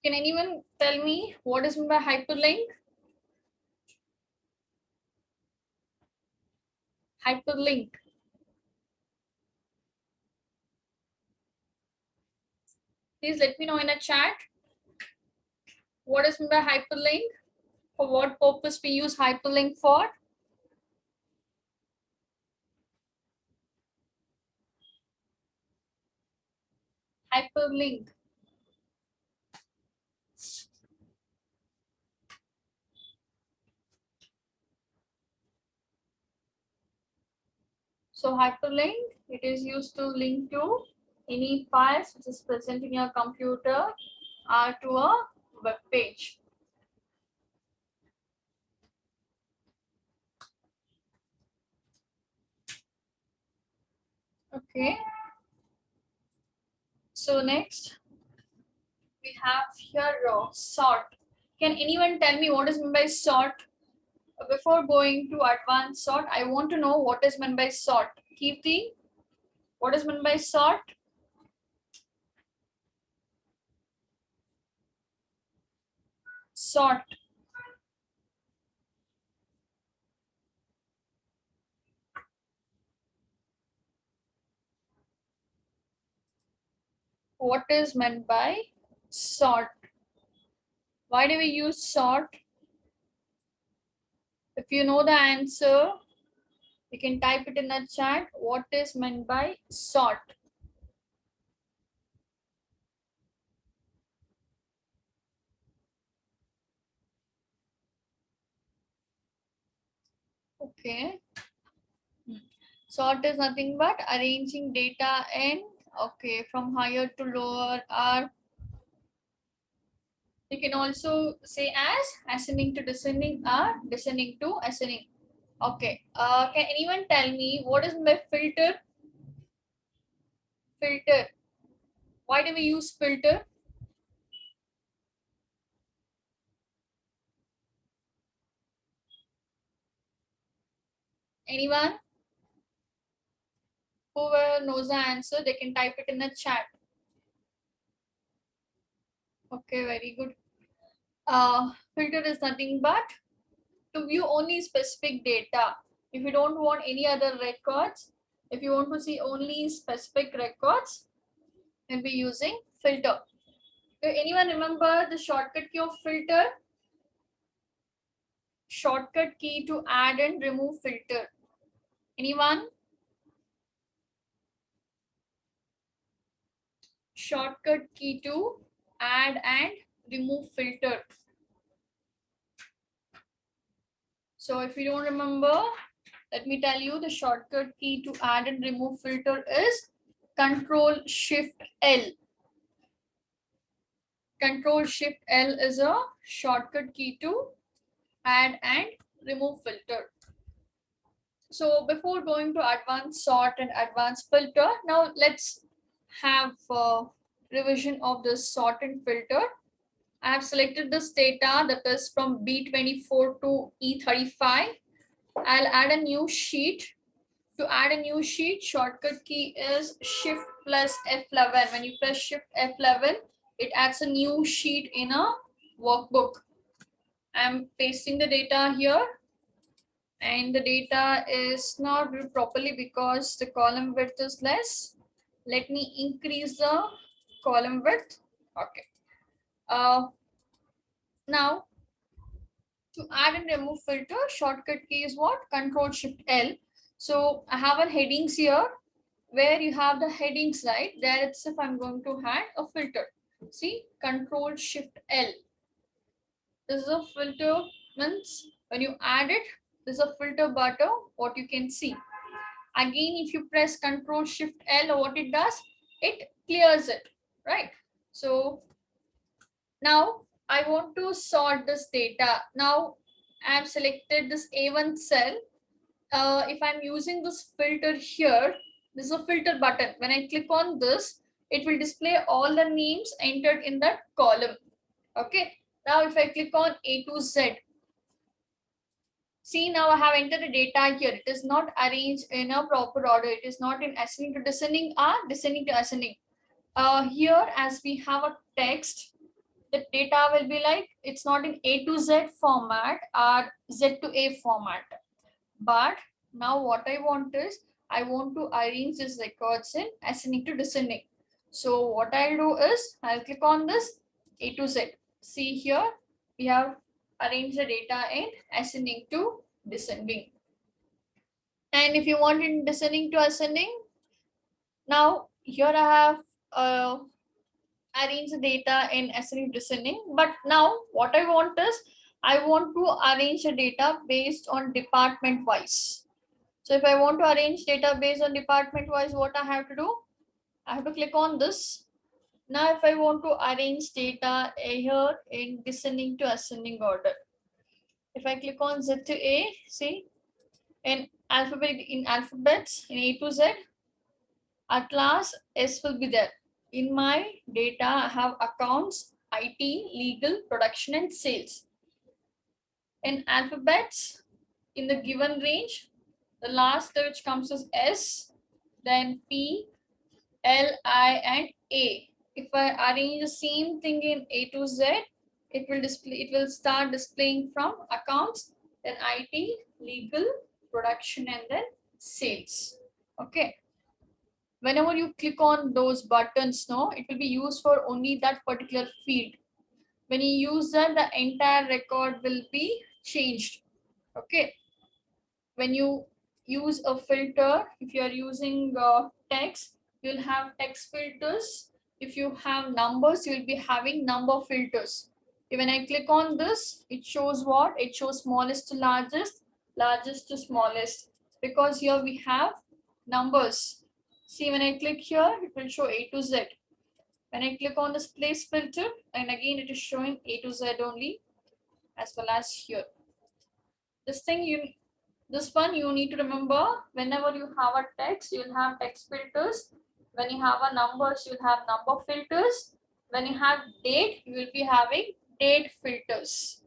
S1: Can anyone tell me what is meant by hyperlink? Hyperlink. Please let me know in the chat. What is meant by hyperlink? For what purpose we use hyperlink for? Hyperlink. So hyperlink, it is used to link to any files which is present in your computer or to a web page. Okay. So next we have here sort. Can anyone tell me what is meant by sort? Before going to advanced sort, I want to know what is meant by sort. Kirti, what is meant by sort? Sort. What is meant by sort? Why do we use sort? If you know the answer, you can type it in the chat. What is meant by sort? Okay. Sort is nothing but arranging data in, okay, from higher to lower, or you can also say as ascending to descending or descending to ascending. Okay. Can anyone tell me what is my filter? Filter. Why do we use filter? Anyone? Whoever knows the answer, they can type it in the chat. Okay, very good. Filter is nothing but to view only specific data. If you don't want any other records, if you want to see only specific records, you'll be using filter. Anyone remember the shortcut key of filter? Shortcut key to add and remove filter. Anyone? Shortcut key to add and remove filter. So if you don't remember, let me tell you the shortcut key to add and remove filter is Control Shift L. Control Shift L is a shortcut key to add and remove filter. So before going to advanced sort and advanced filter, now let's have a revision of the sort and filter. I have selected this data that is from B24 to E35. I'll add a new sheet. To add a new sheet, shortcut key is Shift plus F11. When you press Shift F11, it adds a new sheet in a workbook. I'm pasting the data here, and the data is not viewed properly because the column width is less. Let me increase the column width. Okay. Now to add and remove filter, shortcut key is what? Control Shift L. So I have a headings here where you have the headings, right? There itself I'm going to add a filter. See, Control Shift L. This is a filter, means when you add it, this is a filter button, what you can see. Again, if you press Control Shift L, what it does, it clears it, right? So now I want to sort this data. Now I have selected this A1 cell. If I'm using this filter here, this is a filter button. When I click on this, it will display all the names entered in that column. Okay. Now if I click on A to Z, see, now I have entered the data here. It is not arranged in a proper order. It is not in ascending to descending or descending to ascending. Here, as we have a text, the data will be like, it's not in A to Z format or Z to A format. But now what I want is, I want to arrange these records in ascending to descending. So what I'll do is, I'll click on this A to Z. See here, we have arranged the data in ascending to descending. And if you want in descending to ascending, now here I have arrange the data in ascending descending. But now what I want is, I want to arrange the data based on department wise. So if I want to arrange data based on department wise, what I have to do? I have to click on this. Now if I want to arrange data here in descending to ascending order, if I click on Z to A, see, in alphabets in A to Z, at last S will be there. In my data, I have accounts, IT, legal, production, and sales. In alphabets, in the given range, the last which comes is S, then P, L, I, and A. If I arrange the same thing in A to Z, it will display. It will start displaying from accounts, then IT, legal, production, and then sales. Okay. Whenever you click on those buttons, no, it will be used for only that particular field. When you use that, the entire record will be changed. Okay. When you use a filter, if you are using text, you'll have text filters. If you have numbers, you'll be having number filters. When I click on this, it shows what? It shows smallest to largest, largest to smallest, because here we have numbers. See, when I click here, it will show A to Z. When I click on this place filter, and again it is showing A to Z only, as well as here. This one you need to remember. Whenever you have a text, you'll have text filters. When you have a numbers, you'll have number filters. When you have date, you will be having date filters.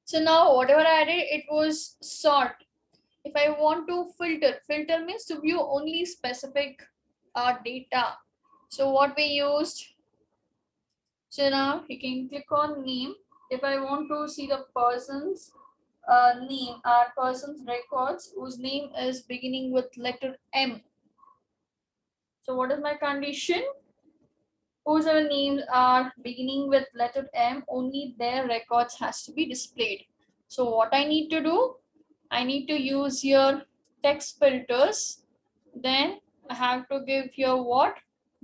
S1: So now whatever I did, it was sort. If I want to filter means to view only specific data. So what we used, so now you can click on name. If I want to see the person's name or person's records whose name is beginning with letter M. So what is my condition? Whoever names are beginning with letter M, only their records has to be displayed. So what I need to do? I need to use your text filters. Then I have to give here what?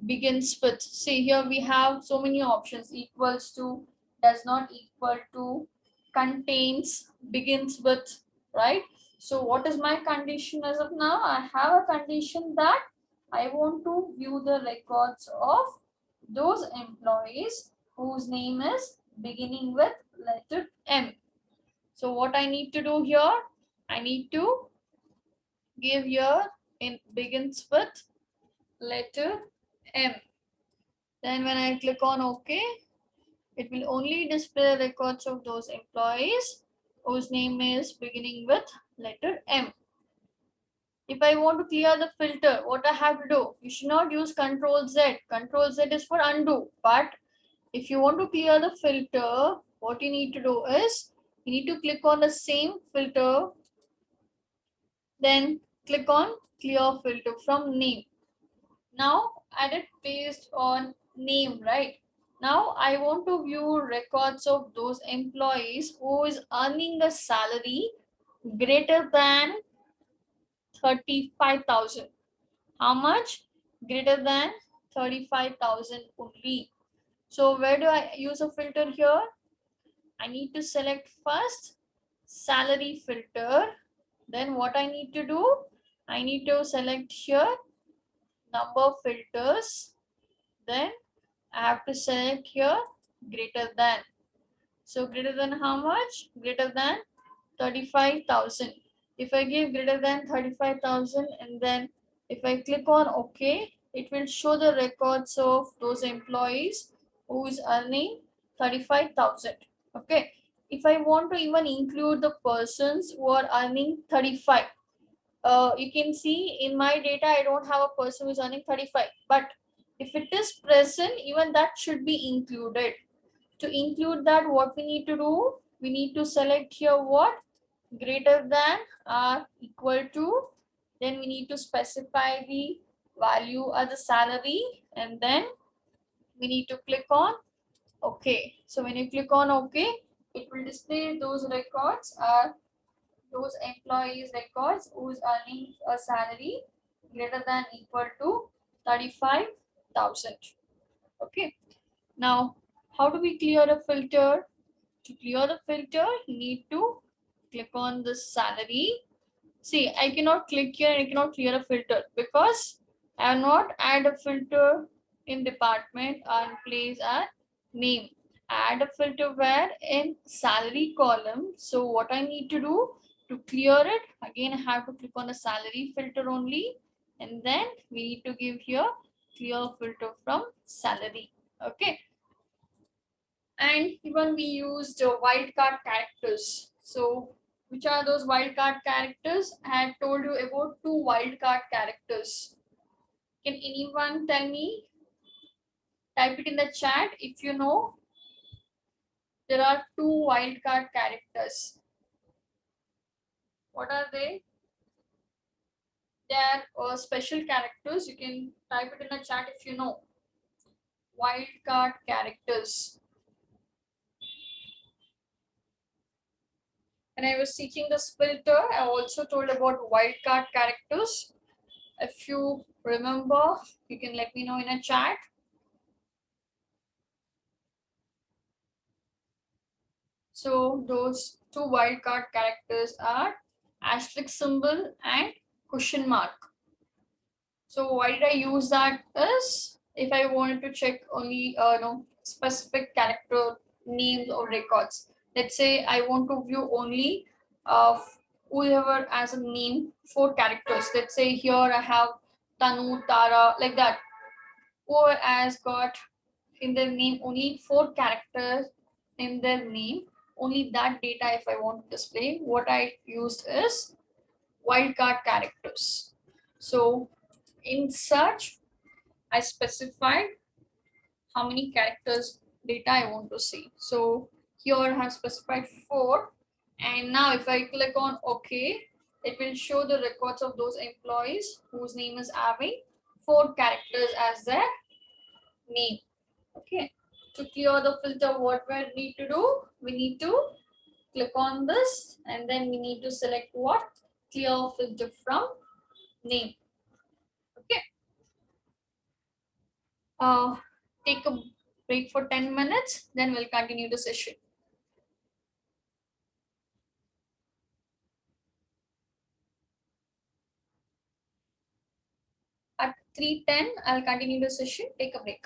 S1: Begins with. See, here we have so many options. Equals to, does not equal to, contains, begins with, right? So what is my condition as of now? I have a condition that I want to view the records of those employees whose name is beginning with letter M. So what I need to do here? I need to give here in begins with letter M. Then when I click on OK, it will only display records of those employees whose name is beginning with letter M. If I want to clear the filter, what I have to do? You should not use Control Z. Control Z is for undo. But If you want to clear the filter, what you need to do is you need to click on the same filter, then click on clear filter from name. Now add it based on name, right? Now I want to view records of those employees who is earning a salary greater than 35,000. How much? Greater than 35,000 only. So where do I use a filter here? I need to select first salary filter. Then what I need to do? I need to select here number filters. Then I have to select here greater than. So greater than how much? Greater than 35,000. If I give greater than 35,000 and then if I click on OK, it will show the records of those employees who is earning 35,000. Okay. If I want to even include the persons who are earning 35, you can see in my data, I don't have a person who is earning 35, but if it is present, even that should be included. To include that, what we need to do? We need to select here what? Greater than or equal to. Then we need to specify the value as the salary and then we need to click on OK. So when you click on OK, it will display those records are those employees records who's earning a salary greater than equal to 35,000. Okay. Now, how do we clear a filter? To clear the filter, you need to click on the salary. See, I cannot click here and I cannot clear a filter because I have not add a filter in department and place a name. Add a filter where in salary column. So what I need to do to clear it, again I have to click on the salary filter only and then we need to give here clear filter from salary. Okay. And even we used wildcard characters. So which are those wildcard characters? I had told you about two wildcard characters. Can anyone tell me? Type it in the chat if you know. There are two wildcard characters. What are they? They are special characters. You can type it in the chat if you know. Wildcard characters. When I was teaching this filter, I also told about wildcard characters. If you remember, you can let me know in a chat. So those two wildcard characters are asterisk symbol and question mark. So why did I use that is if I wanted to check only specific character names or records. Let's say I want to view only whoever has a name 4 characters. Let's say here I have Tanu, Tara, like that. Who has got in their name only 4 characters in their name, only that data if I want to display, what I used is wildcard characters. So in search, I specified how many characters data I want to see. So here I have specified 4. And now if I click on OK, it will show the records of those employees whose name is having 4 characters as their name. Okay. To clear the filter, what we need to do? We need to click on this and then we need to select what? Clear filter from name. Okay. Take a break for 10 minutes, then we'll continue the session. At 3:10, I'll continue the session. Take a break.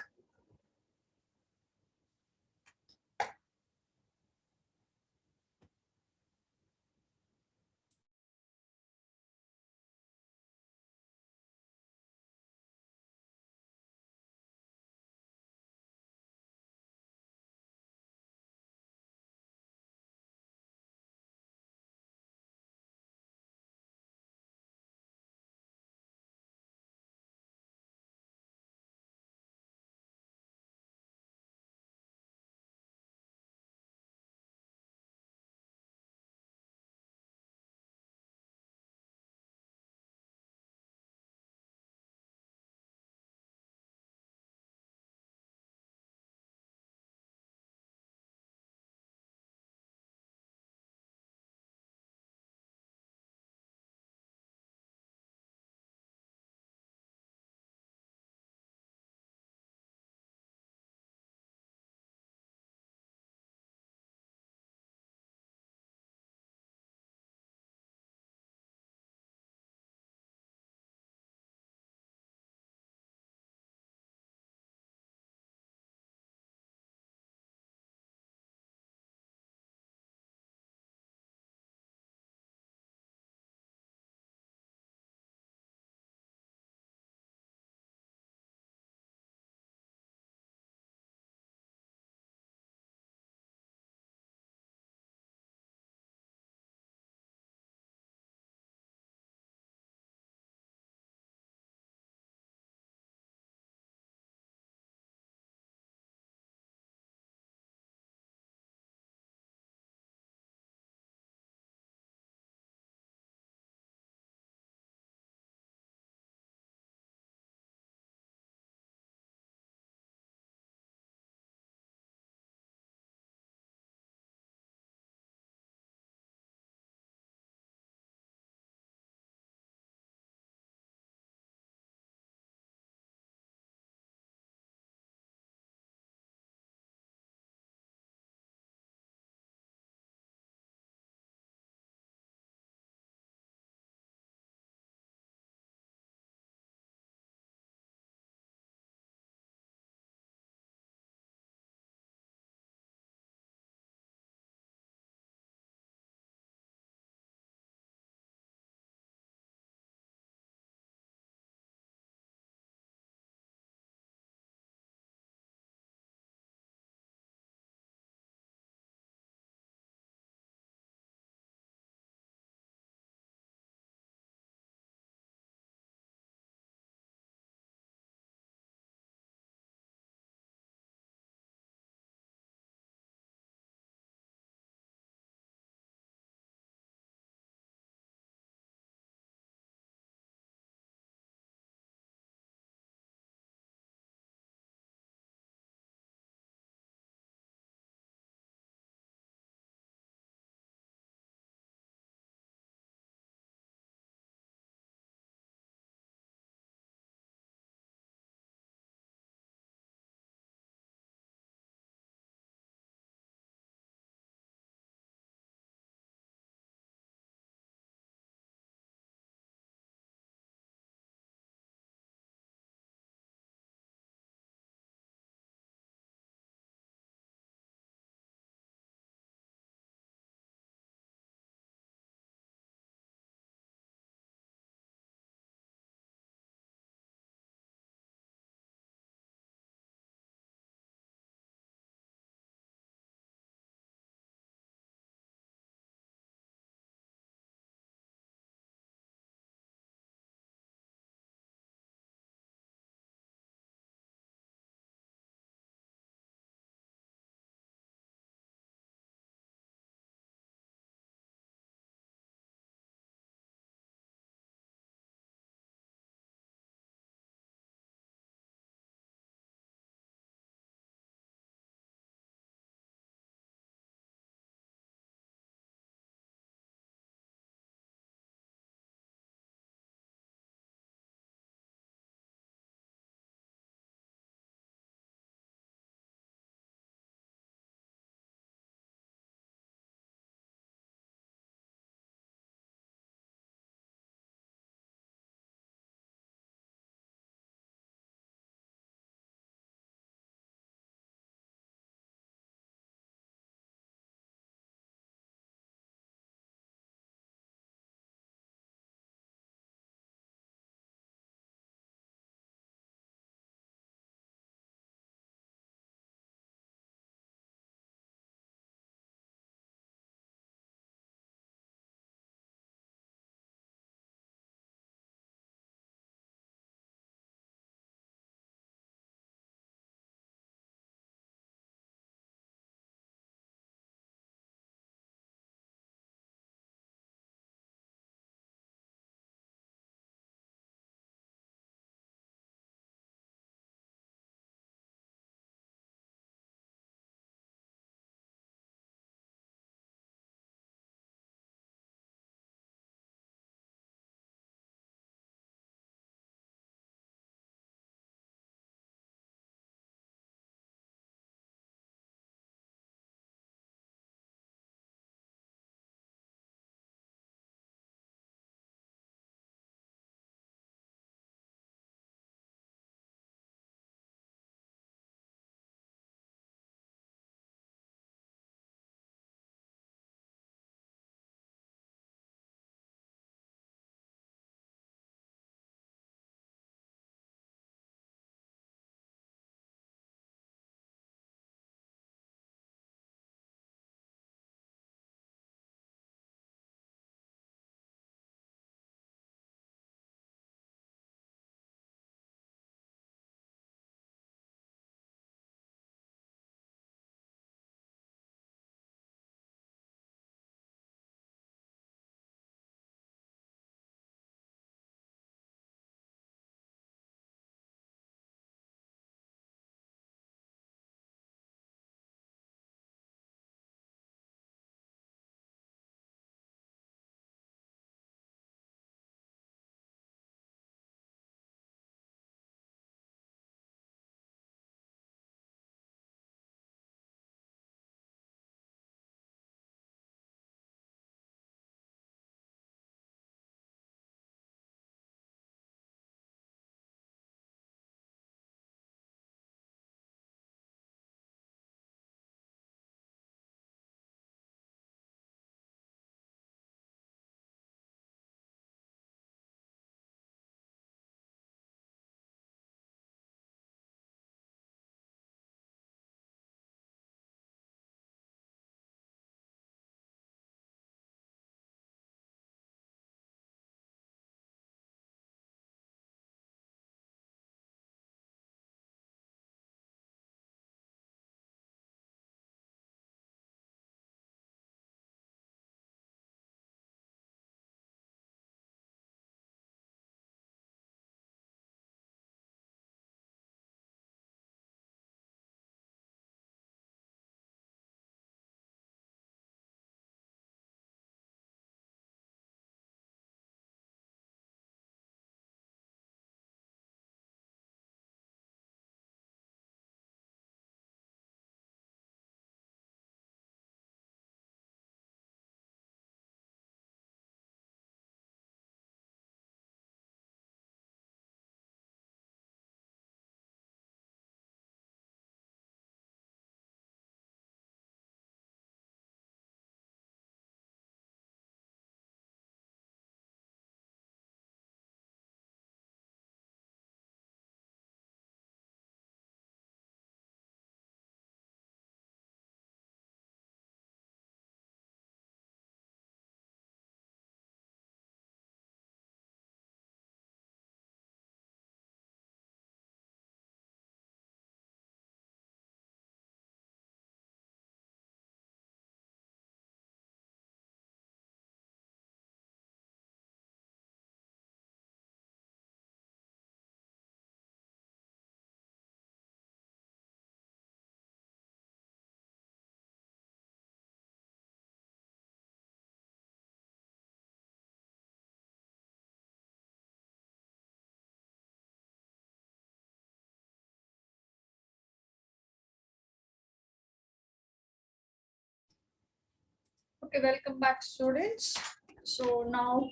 S1: Okay, welcome back students. So now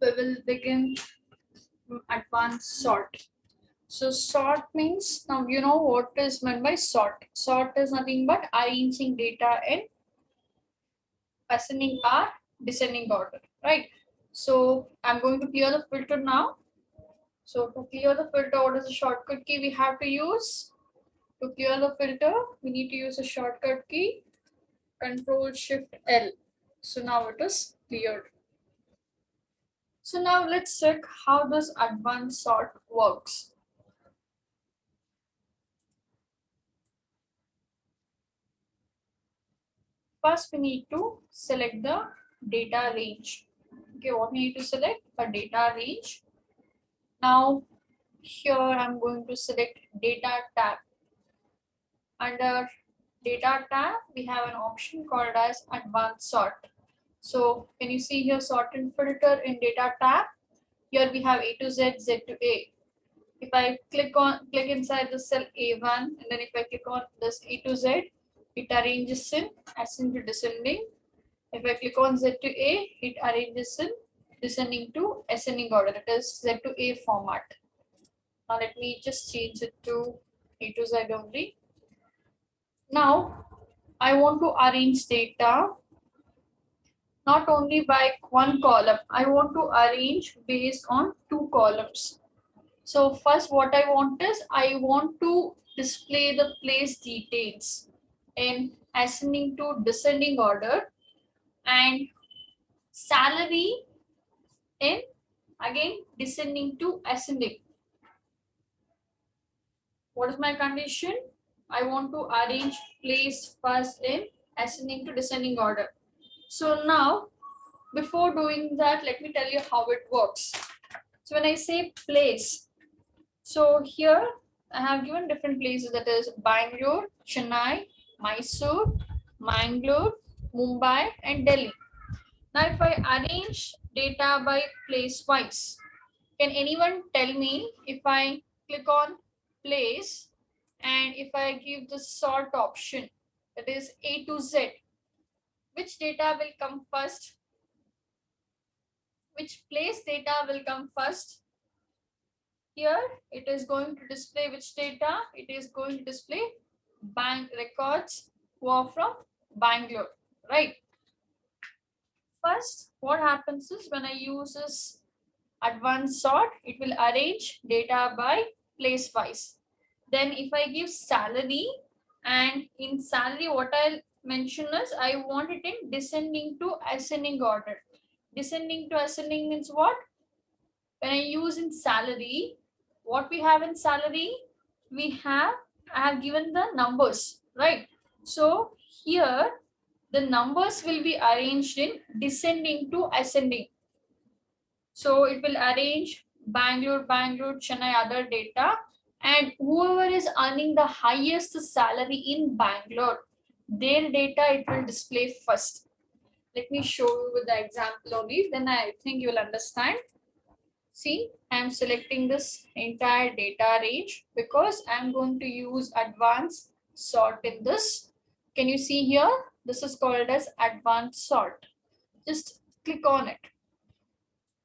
S1: we will begin advanced sort. So sort means, now you know what is meant by sort. Sort is nothing but arranging data in ascending or descending order, right? So I'm going to clear the filter now. So to clear the filter, what is the shortcut key we have to use? To clear the filter, we need to use a shortcut key, Control Shift L. So now it is cleared. So now let's check how this advanced sort works. First, we need to select the data range. Okay, what we need to select? A data range. Now, here I'm going to select data tab. Under data tab, we have an option called as advanced sort. So, can you see here sort and filter in data tab? Here we have A to Z, Z to A. If I click inside the cell A1, and then if I click on this A to Z, it arranges in ascending to descending. If I click on Z to A, it arranges in descending to ascending order. It is Z to A format. Now let me just change it to A to Z only. Now I want to arrange data not only by one column. I want to arrange based on two columns. So first what I want is I want to display the place details in ascending to descending order and salary in again descending to ascending. What is my condition? I want to arrange place first in ascending to descending order. So now before doing that, let me tell you how it works. So when I say place, so here I have given different places, that is Bangalore, Chennai, Mysore, Mangalore, Mumbai and Delhi. Now if I arrange data by place wise, can anyone tell me if I click on place and if I give the sort option, that is A to Z, which data will come first? Which place data will come first? Here it is going to display which data? It is going to display bank records who are from Bangalore, right? First, what happens is when I use this advanced sort, it will arrange data by place wise. Then if I give salary, and in salary what I'll mention is I want it in descending to ascending order. Descending to ascending means what? When I use in salary, what we have in salary, I have given the numbers, right? So here the numbers will be arranged in descending to ascending. So it will arrange Bangalore, Chennai, other data, and whoever is earning the highest salary in Bangalore, their data it will display first. Let me show you with the example only, then I think you will understand. See, I am selecting this entire data range because I am going to use advanced sort in this. Can you see here? This is called as advanced sort. Just click on it.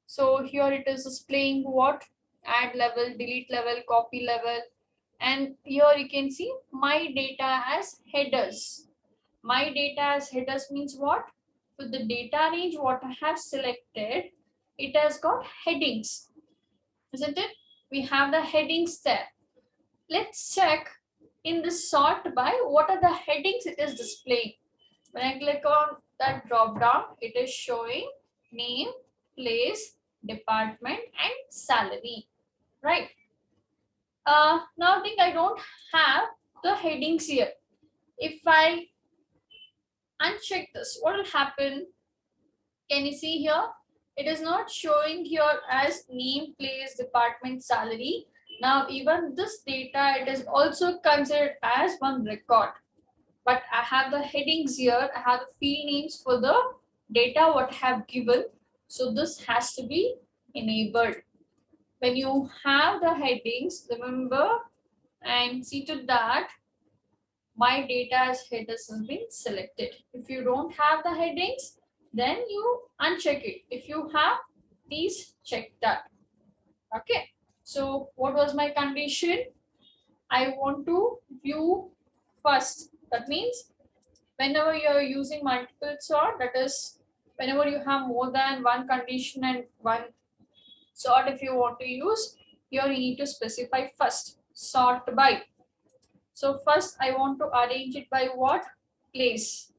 S1: So here it is displaying what? Add level, delete level, copy level. And here you can see my data as headers. My data as headers means what? For the data range what I have selected, it has got headings. Isn't it? We have the headings there. Let's check in the sort by what are the headings it is displaying. When I click on that drop down, it is showing name, place, department and salary, right? Now I think I don't have the headings here. If I uncheck this, what will happen? Can you see here? It is not showing here as name, place, department, salary. Now even this data, it is also considered as one record. But I have the headings here. I have the field names for the data what I have given. So this has to be enabled. When you have the headings, remember and see to that my data as headers has been selected. If you don't have the headings, then you uncheck it. If you have, please check that. Okay. So what was my condition? I want to view first. That means whenever you're using multiple sort, that is whenever you have more than one condition and one sort, if you want to use, here you need to specify first sort by. So first I want to arrange it by what? Place.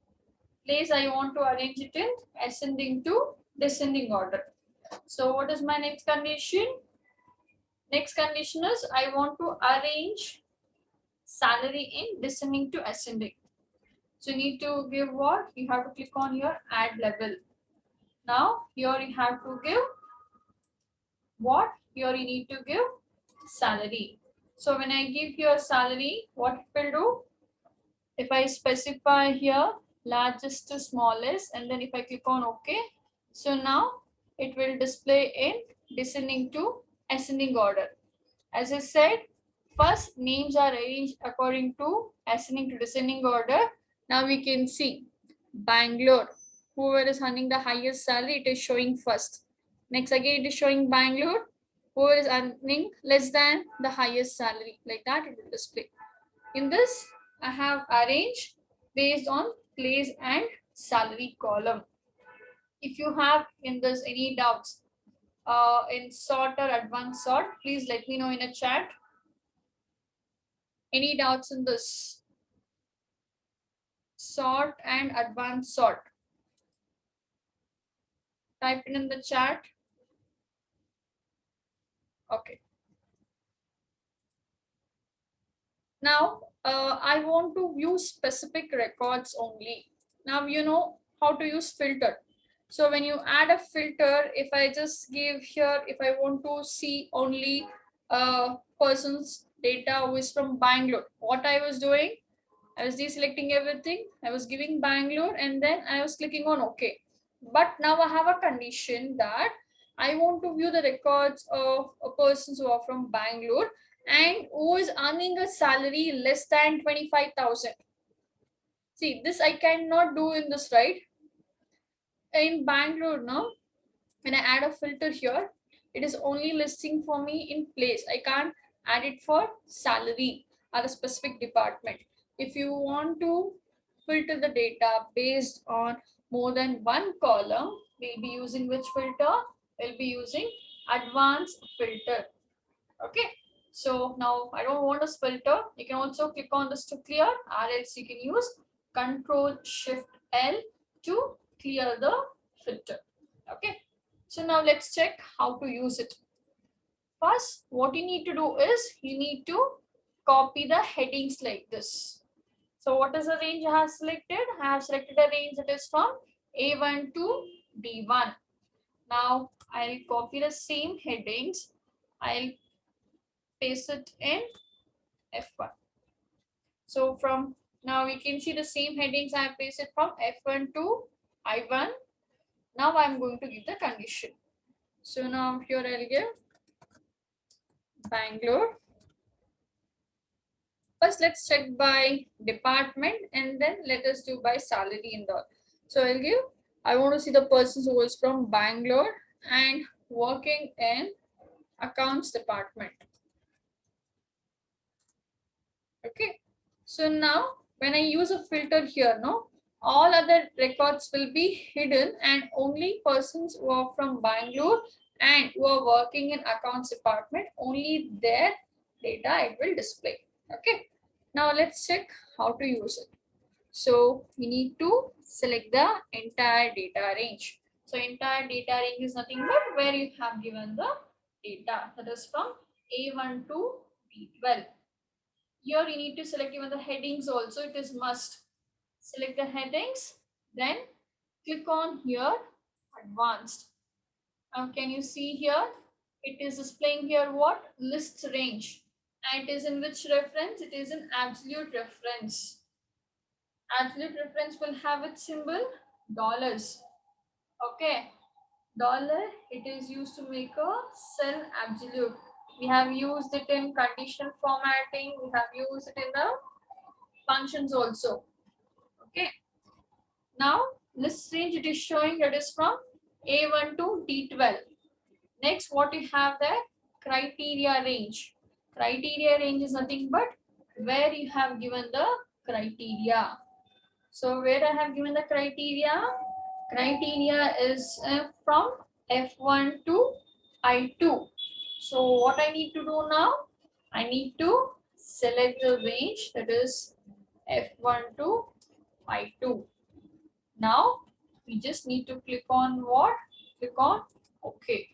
S1: Place I want to arrange it in ascending to descending order. So what is my next condition? Next condition is I want to arrange salary in descending to ascending. So you need to give what? You have to click on your add level. Now here you have to give what? Here you need to give salary. So when I give here salary, what it will do? If I specify here largest to smallest, and then if I click on OK, so now it will display in descending to ascending order. As I said, first names are arranged according to ascending to descending order. Now we can see Bangalore, whoever is earning the highest salary, it is showing first. Next again it is showing Bangalore, whoever is earning less than the highest salary. Like that it will display. In this, I have arranged based on place and salary column. If you have in this any doubts in sort or advanced sort, please let me know in a chat. Any doubts in this sort and advanced sort? Type it in the chat. Okay. Now, I want to view specific records only. Now, you know how to use filter. So when you add a filter, if I just give here, if I want to see only a person's data who is from Bangalore, what I was doing, I was deselecting everything. I was giving Bangalore and then I was clicking on OK. But now I have a condition that I want to view the records of a person who are from Bangalore and who is earning a salary less than 25,000. See, this I cannot do in this, right? In Bangalore, no? When I add a filter here, it is only listing for me in place. I can't add it for salary or a specific department. If you want to filter the data based on more than one column, we'll be using which filter? We'll be using advanced filter. Okay. So now I don't want a filter. You can also click on this to clear, or else you can use Control Shift L to clear the filter. Okay. So now let's check how to use it. First, what you need to do is you need to copy the headings like this. So what is the range I have selected? I have selected a range that is from A1 to D1. Now I'll copy the same headings. I'll paste it in F1. So from now we can see the same headings I have pasted from F1 to I1. Now I'm going to give the condition. So now here I'll give Bangalore. First, let's check by department and then let us do by salary and all. So I'll give, I want to see the person who is from Bangalore and working in accounts department. Okay. So now when I use a filter here, no, all other records will be hidden and only persons who are from Bangalore and who are working in accounts department, only their data it will display. Okay. Now let's check how to use it. So we need to select the entire data range. So entire data range is nothing but where you have given the data, that is from A1 to B12. Here you need to select even the headings also. It is must. Select the headings, then click on here advanced. Now can you see here? It is displaying here what? List range. And it is in which reference? It is in absolute reference. Absolute reference will have its symbol dollars. Okay. Dollar, it is used to make a cell absolute. We have used it in conditional formatting. We have used it in the functions also. Okay. Now list range it is showing that is from A1 to D12. Next, what you have there? Criteria range. Criteria range is nothing but where you have given the criteria. So where I have given the criteria? Criteria is from F1 to I2. So what I need to do now? I need to select the range, that is F1 to I2. Now we just need to click on what? Click on OK.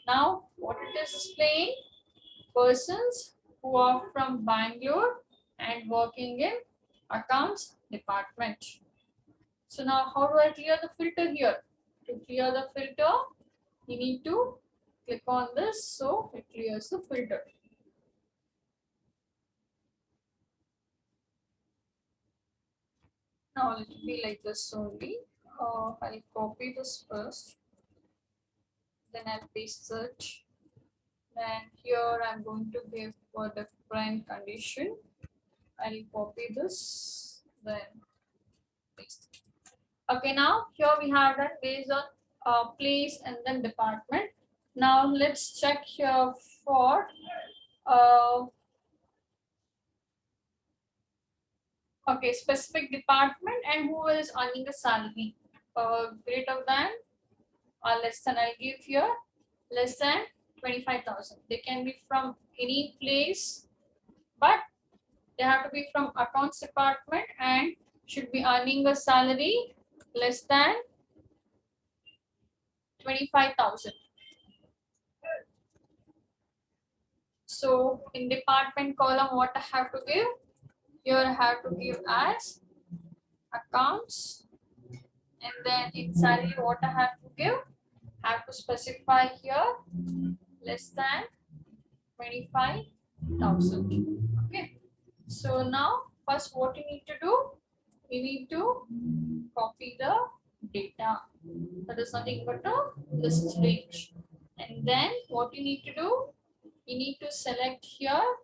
S1: Now what it is displaying? Persons who are from Bangalore and working in accounts department. So now how do I clear the filter here? To clear the filter, you need to click on this so it clears the filter. Now it will be like this only. I'll copy this first, then I'll paste it. And here I'm going to give for the different condition. I'll copy this, then paste it. Okay, now here we have that based on place and then department. Now let's check here for okay, specific department and who is earning a salary greater than or less than. I'll give here less than 25,000. They can be from any place, but they have to be from accounts department and should be earning a salary less than 25,000. So in department column, what I have to give? Here I have to give as accounts, and then in salary, what I have to give? I have to specify here less than 25,000. Okay. So now first what you need to do? You need to copy the data. That is nothing but a list range. And then what you need to do? You need to select here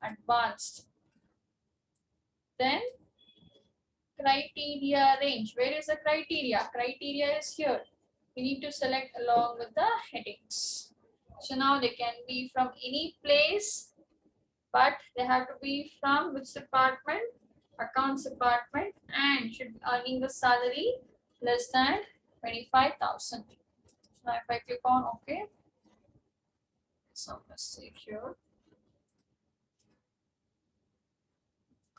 S1: advanced. Then criteria range. Where is the criteria? Criteria is here. You need to select along with the headings. So now they can be from any place, but they have to be from which department? Accounts department, and should be earning the salary less than 25,000. So now if I click on OK, so let's save here.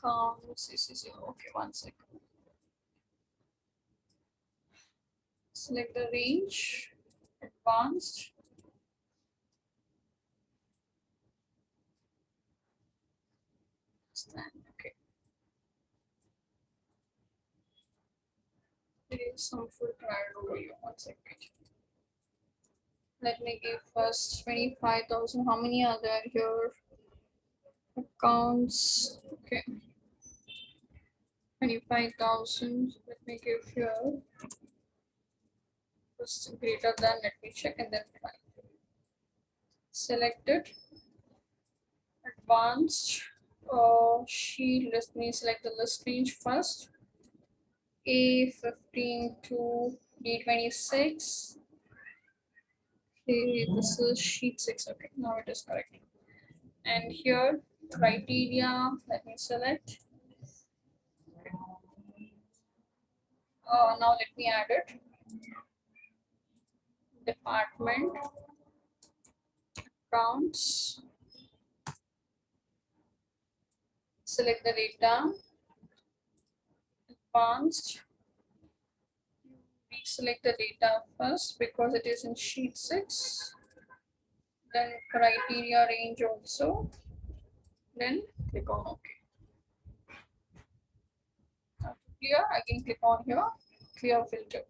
S1: Okay, 1 second. Select the range, advanced. Okay. There is some filter added over here. 1 second. Let me give first 25,000. How many are there here? Accounts. Okay. 25,000. Let me give here. First greater than. Let me check and then find. Selected. Advanced. Sheet. Let me select the list range first. A15 to D26. Okay, this is sheet 6. Okay, now it is correct. And here, criteria, let me select. Now let me add it. Department, accounts, select the data, advanced. We select the data first because it is in sheet 6. Then criteria range also. Then click on OK. Now to clear, I can click on here, clear filter.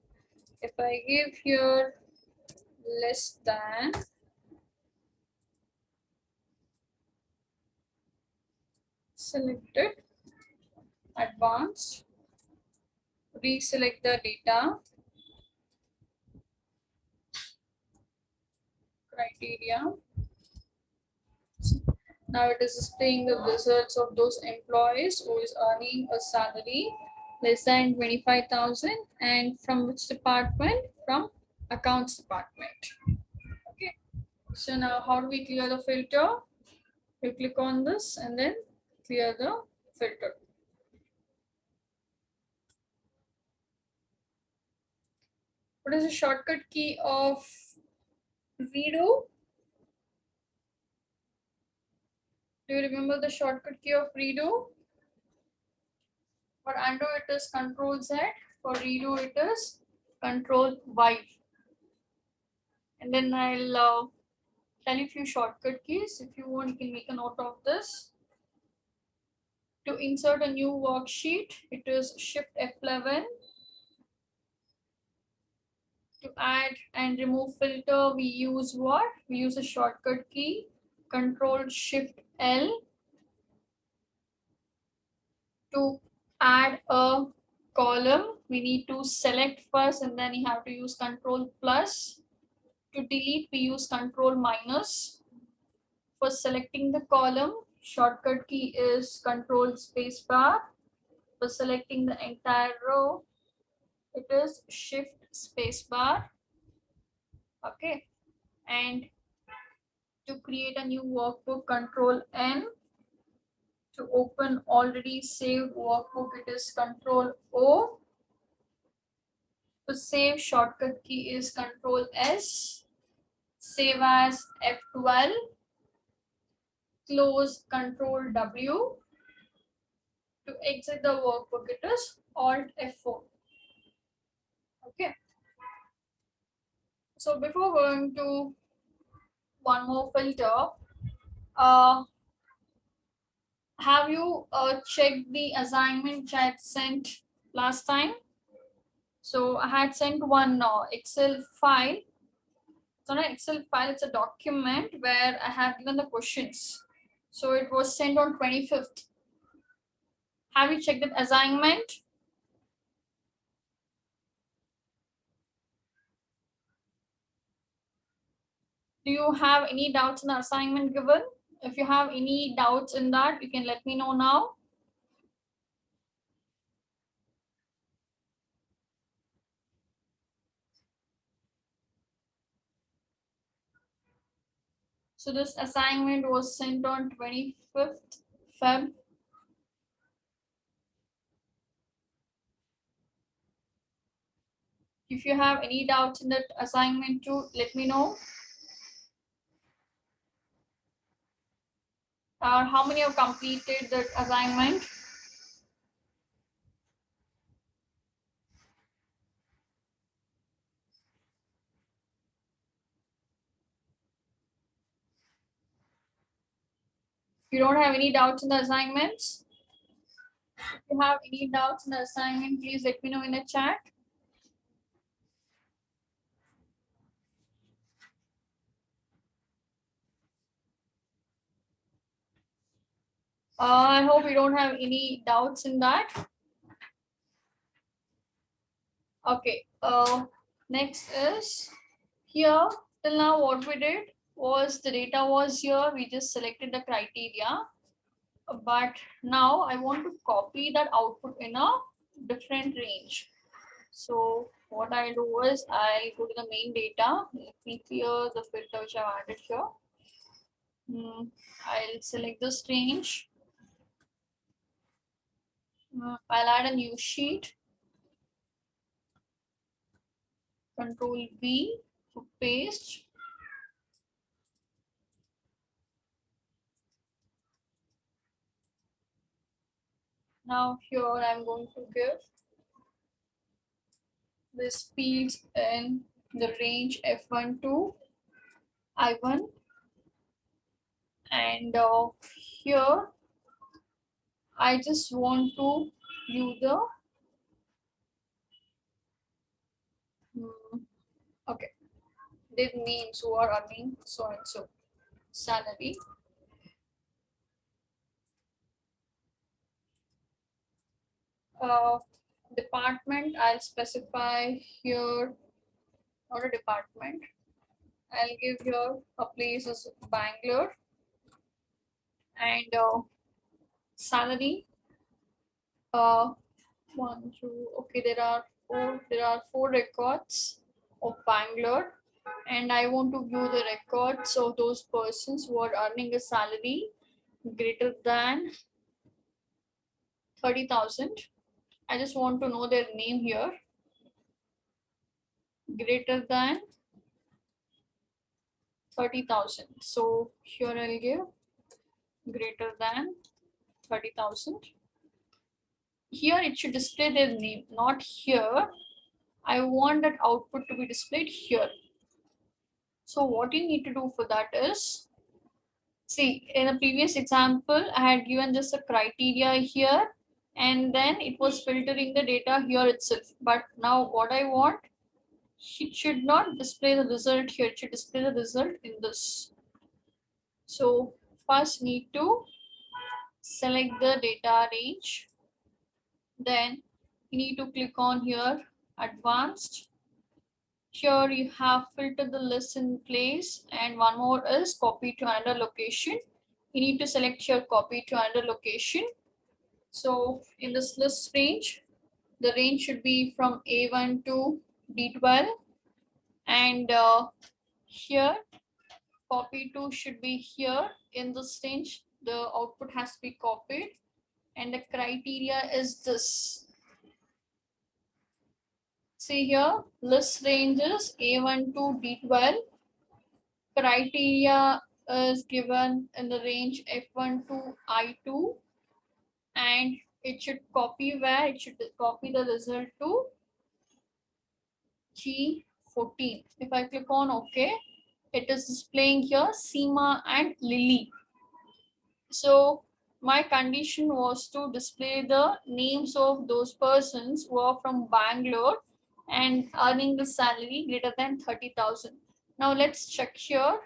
S1: If I give here less than, selected, advanced, reselect the data, criteria. Now it is displaying the results of those employees who is earning a salary less than 25,000 and from which department? From accounts department. Okay. So now how do we clear the filter? You click on this and then clear the filter. What is the shortcut key of redo? Do you remember the shortcut key of redo? For undo it is Control Z. For redo it is Control Y. And then I'll tell you a few shortcut keys. If you want, you can make a note of this. To insert a new worksheet, it is Shift F11. To add and remove filter, we use what? We use a shortcut key, Control Shift L. To add a column, we need to select first and then you have to use Control plus. To delete, we use Control minus. For selecting the column, shortcut key is Control space bar. For selecting the entire row, it is Shift space bar. Okay. And to create a new workbook, Control N. To open already saved workbook, it is Control O. To save, shortcut key is Control S. Save as F12. Close, Control W. To exit the workbook, it is Alt F4. Okay. So before going to one more filter, have you checked the assignment which I had sent last time? So I had sent one Excel file. It's not an Excel file, it's a document where I have given the questions. So it was sent on 25th. Have you checked the assignment? Do you have any doubts in the assignment given? If you have any doubts in that, you can let me know now. So this assignment was sent on 25th Feb. If you have any doubts in that assignment too, let me know. How many have completed that assignment? You don't have any doubts in the assignments? If you have any doubts in the assignment, please let me know in the chat. I hope you don't have any doubts in that. Okay, next is here. Till now what we did was the data was here, we just selected the criteria. But now I want to copy that output in a different range. So what I do is I go to the main data. Let me clear the filter which I've added here. I'll select this range. I'll add a new sheet. Control V to paste. Now here I'm going to give this fields in the range F1 to I1, and here I just want to view the okay, did names who are earning so and so salary. Department, I'll specify here, not a department. I'll give here a place as Bangalore. and salary. 1, 2. Okay, there are four records of Bangalore, and I want to view the records of those persons who are earning a salary greater than 30,000. I just want to know their name here. Greater than 30,000. So here I'll give greater than 30,000. Here it should display their name, not here. I want that output to be displayed here. So what you need to do for that is, see, in a previous example, I had given just a criteria here, and then it was filtering the data here itself. But now what I want, it should not display the result here, it should display the result in this. So first need to select the data range, then you need to click on here advanced. Here you have filtered the list in place, and one more is copy to another location. You need to select here copy to another location. So in this list range, the range should be from A1 to D12, and here copy to should be here in this range. The output has to be copied, and the criteria is this. See here, list ranges A1 to D12. Criteria is given in the range F1 to I2, and it should copy where? It should copy the result to G14. If I click on OK, it is displaying here Seema and Lily. So my condition was to display the names of those persons who are from Bangalore and earning the salary greater than 30,000. Now let's check here.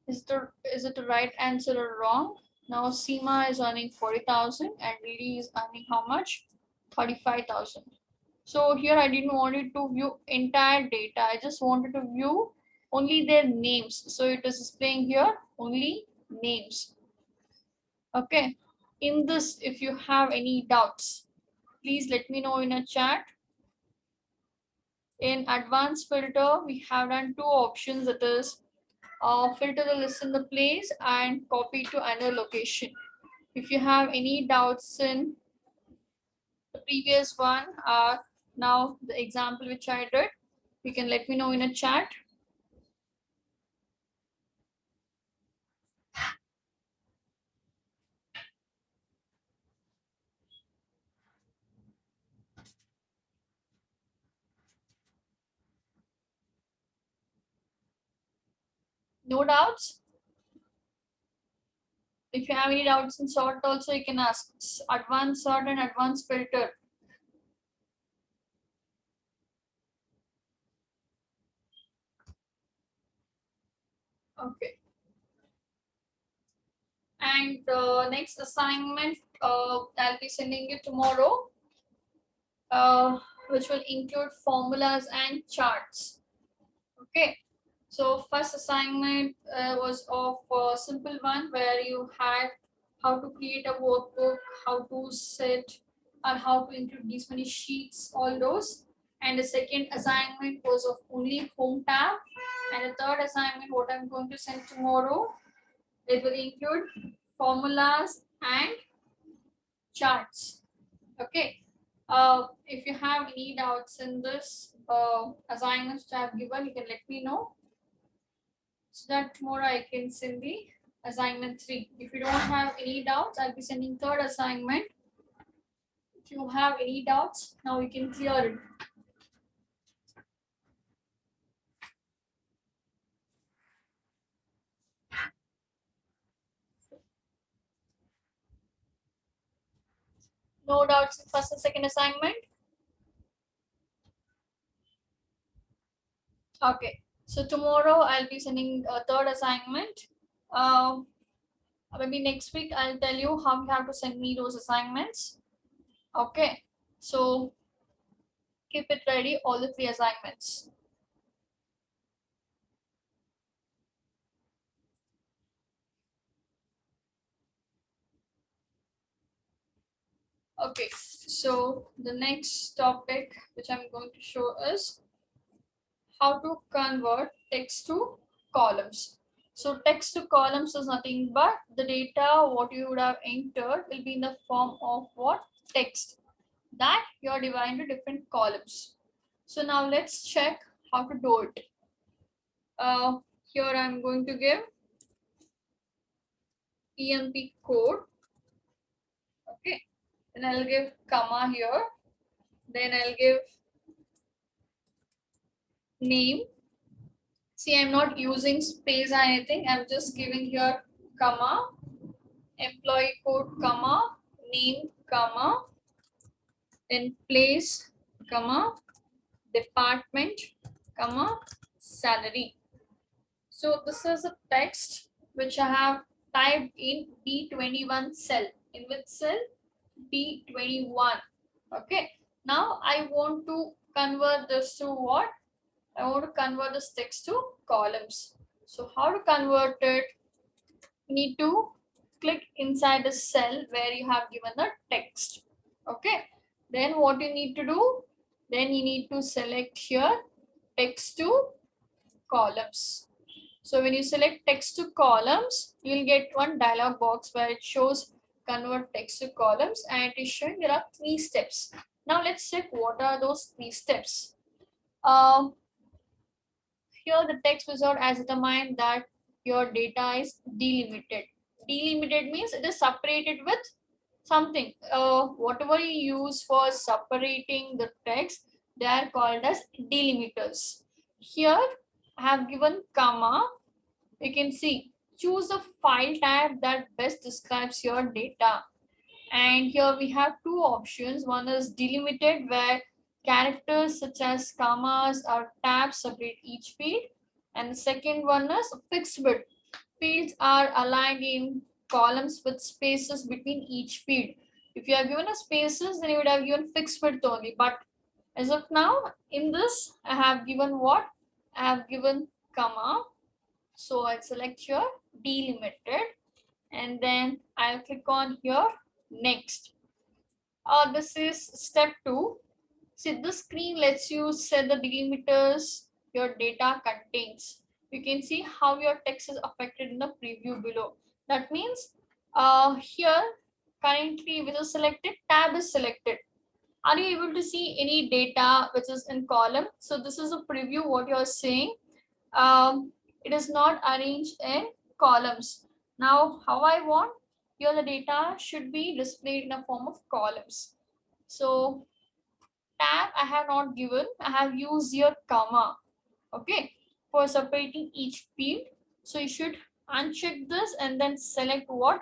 S1: Is it the right answer or wrong? Now Seema is earning 40,000 and Lily is earning how much? 35,000. So here I didn't want it to view entire data. I just wanted to view only their names. So it is displaying here only names. Okay. In this, if you have any doubts, please let me know in a chat. In advanced filter, we have done two options, that is filter the list in the place and copy to another location. If you have any doubts in the previous one, now the example which I did, you can let me know in a chat. No doubts? If you have any doubts in sort also, you can ask. Advanced sort and advanced filter. Okay. And next assignment, I'll be sending you tomorrow, which will include formulas and charts. Okay. So first assignment was of a simple one where you had how to create a workbook, how to set or how to include these many sheets, all those. And the second assignment was of only home tab. And the third assignment, what I'm going to send tomorrow, it will include formulas and charts. Okay. If you have any doubts in this assignments I have given, you can let me know, so that tomorrow I can send the assignment 3. If you don't have any doubts, I'll be sending third assignment. If you have any doubts, now you can clear it. No doubts in first and second assignment? Okay. So tomorrow I'll be sending a third assignment. Maybe next week I'll tell you how you have to send me those assignments. Okay. So keep it ready, all the 3 assignments. Okay, so the next topic which I'm going to show is how to convert text to columns. So text to columns is nothing but the data what you would have entered will be in the form of what? Text that you are dividing into different columns. So now let's check how to do it. Here I'm going to give EMP code. Okay, then I'll give comma here. Then I'll give name. See, I'm not using space or anything. I'm just giving here comma, employee code, comma, name, comma, then place, comma, department, comma, salary. So this is a text which I have typed in B21 cell. In which cell? B21. Okay. Now I want to convert this to what? I want to convert this text to columns. So how to convert it? You need to click inside the cell where you have given the text. Okay. Then what you need to do? Then you need to select here text to columns. So when you select text to columns, you'll get one dialog box where it shows convert text to columns and it is showing there are 3 steps. Now let's check what are those 3 steps. Here the text wizard has determined that your data is delimited. Delimited means it is separated with something. Whatever you use for separating the text, they are called as delimiters. Here I have given comma. You can see choose a file type that best describes your data. And here we have two options. One is delimited where characters such as commas or tabs separate each field. And the second one is fixed width. Fields are aligned in columns with spaces between each field. If you are given a spaces, then you would have given fixed width only. But as of now, in this, I have given what? I have given comma. So I select here delimited and then I'll click on here next. This is step 2. See, this screen lets you set the delimiters your data contains. You can see how your text is affected in the preview below. That means here currently which is selected, tab is selected. Are you able to see any data which is in column? So this is a preview what you are seeing. It is not arranged in columns. Now how I want here the data should be displayed in a form of columns. So tab I have not given, I have used your comma, okay, for separating each field. So you should uncheck this and then select what?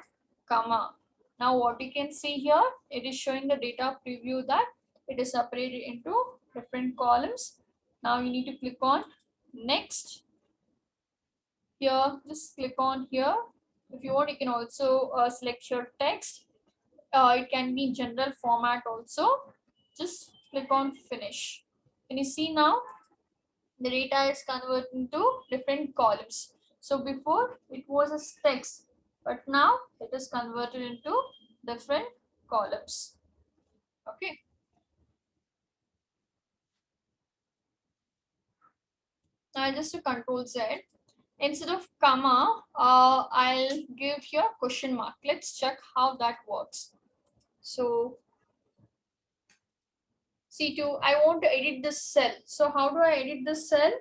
S1: Comma. Now what you can see here, it is showing the data preview that it is separated into different columns. Now you need to click on next. Here, just click on here. If you want, you can also select your text. It can be general format also. Just click on finish. Can you see now the data is converted into different columns. So before it was a text, but now it is converted into different columns. Okay. Now just to control Z. Instead of comma, I'll give here question mark. Let's check how that works. So C2, I want to edit this cell. So how do I edit this cell?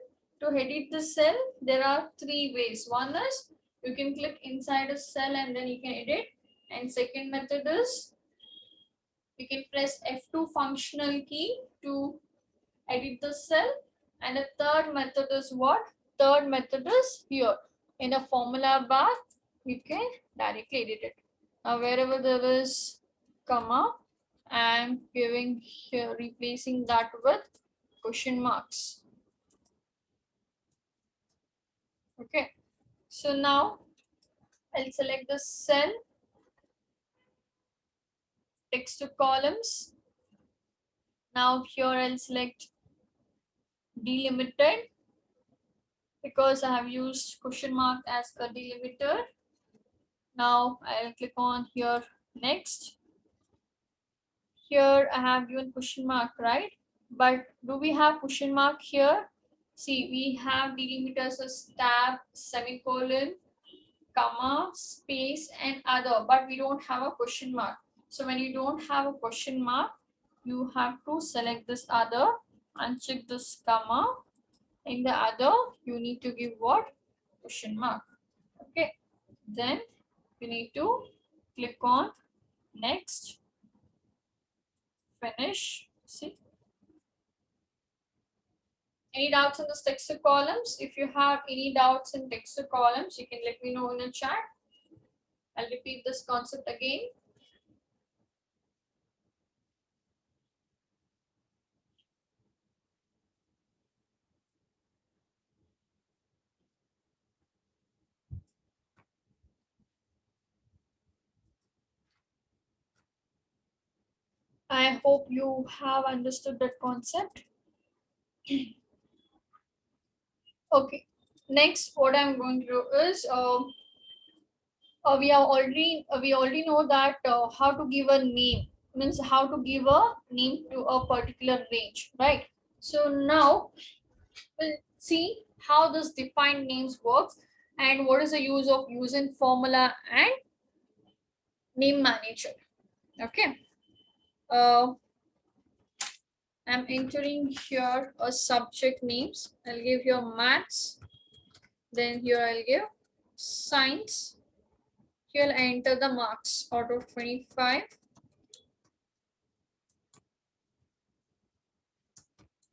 S1: To edit this cell, there are 3 ways. One is you can click inside a cell and then you can edit. And second method is you can press F2 functional key to edit the cell. And the third method is what? Third method is here. In a formula bar, you can directly edit it. Now wherever there is comma, I'm giving here, replacing that with question marks. Okay, so now I'll select the cell, text to columns. Now here I'll select delimited because I have used question mark as a delimiter. Now I'll click on here next. here I have given question mark, right? But do we have question mark here? See, we have delimiters as tab, semicolon, comma, space, and other, but we don't have a question mark. So when you don't have a question mark, you have to select this other, uncheck this comma. In the other, you need to give what? Question mark. Okay. Then you need to click on next, finish. See. Any doubts in this text columns? If you have any doubts in text columns, you can let me know in the chat. I'll repeat this concept again. I hope you have understood that concept. Okay. Next, what I'm going to do is we already know that how to give a name, means how to give a name to a particular range, right? So now we'll see how this defined names works and what is the use of using formula and name manager. Okay. I'm entering here a subject names. I'll give here maths. Then here I'll give science. Here I'll enter the marks out of 25.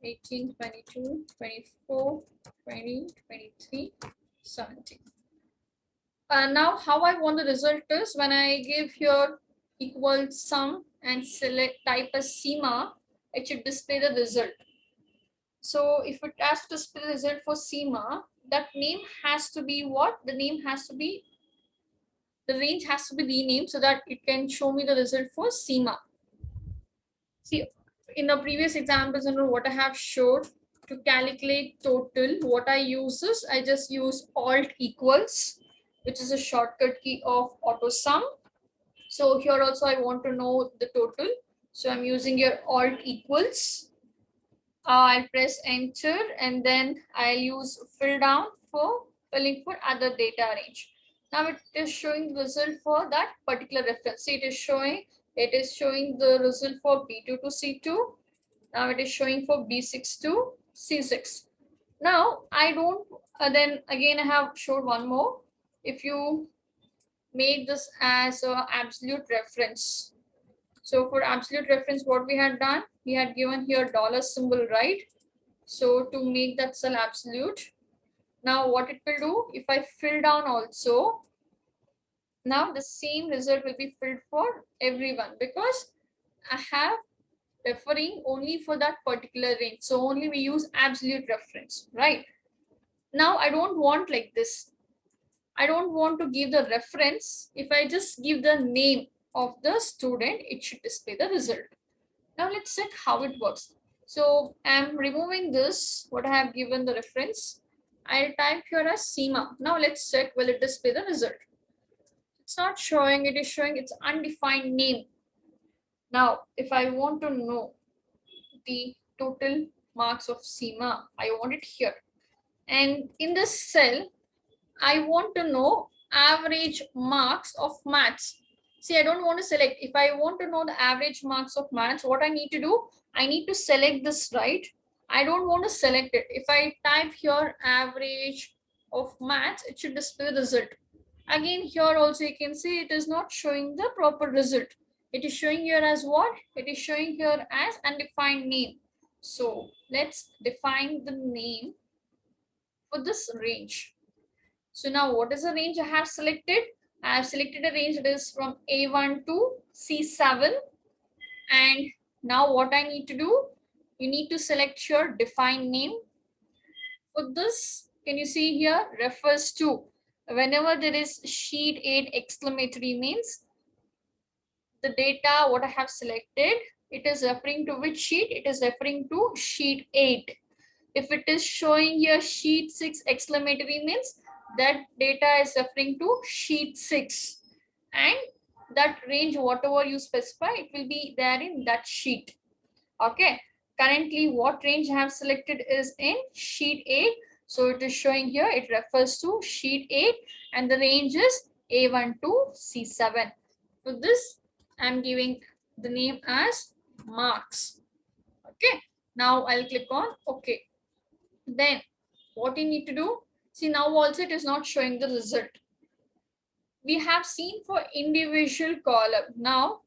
S1: 18, 22, 24, 20, 23, 17. Now how I want the result is when I give here equal sum and select type as SEMA, it should display the result. So if it has to display the result for SEMA, that name has to be what? The name has to be, the range has to be renamed so that it can show me the result for SEMA. See, in the previous examples, what I have showed to calculate total, what I use is I just use alt equals, which is a shortcut key of auto sum. So here also I want to know the total. So I'm using your alt equals. I'll press enter and then I'll use fill down for filling for other data range. Now it is showing the result for that particular reference. See, it is showing the result for B2 to C2. Now it is showing for B6 to C6. Now I don't, then again I have showed one more. If you make this as an absolute reference. So for absolute reference, what we had done, we had given here dollar symbol, right? So to make that cell absolute, now what it will do, if I fill down also, now the same result will be filled for everyone because I have referring only for that particular range. So only we use absolute reference, right? Now I don't want like this. I don't want to give the reference. If I just give the name of the student, it should display the result. Now let's check how it works. So I'm removing this, what I have given the reference. I'll type here as SEMA. Now let's check, will it display the result? It's not showing, it is showing its undefined name. Now, if I want to know the total marks of SEMA, I want it here. And in this cell, I want to know average marks of maths. See, I don't want to select. If I want to know the average marks of maths, what I need to do, I need to select this, right? I don't want to select it. If I type here average of maths, it should display the result. Again, here also you can see it is not showing the proper result. It is showing here as what? It is showing here as undefined name. So let's define the name for this range. So now what is the range I have selected? I have selected a range that is from A1 to C7. And now what I need to do? You need to select your define name. For this, can you see here, refers to whenever there is sheet 8 exclamatory means the data what I have selected, it is referring to which sheet? It is referring to sheet 8. If it is showing here sheet 6 exclamatory means that data is referring to sheet 6 and that range, whatever you specify, it will be there in that sheet. Okay, currently what range I have selected is in sheet 8. So it is showing here, it refers to sheet 8 and the range is A1 to C7. For this, I'm giving the name as marks. Okay, now I'll click on OK. Then what you need to do, see now also it is not showing the result. We have seen for individual column. Now,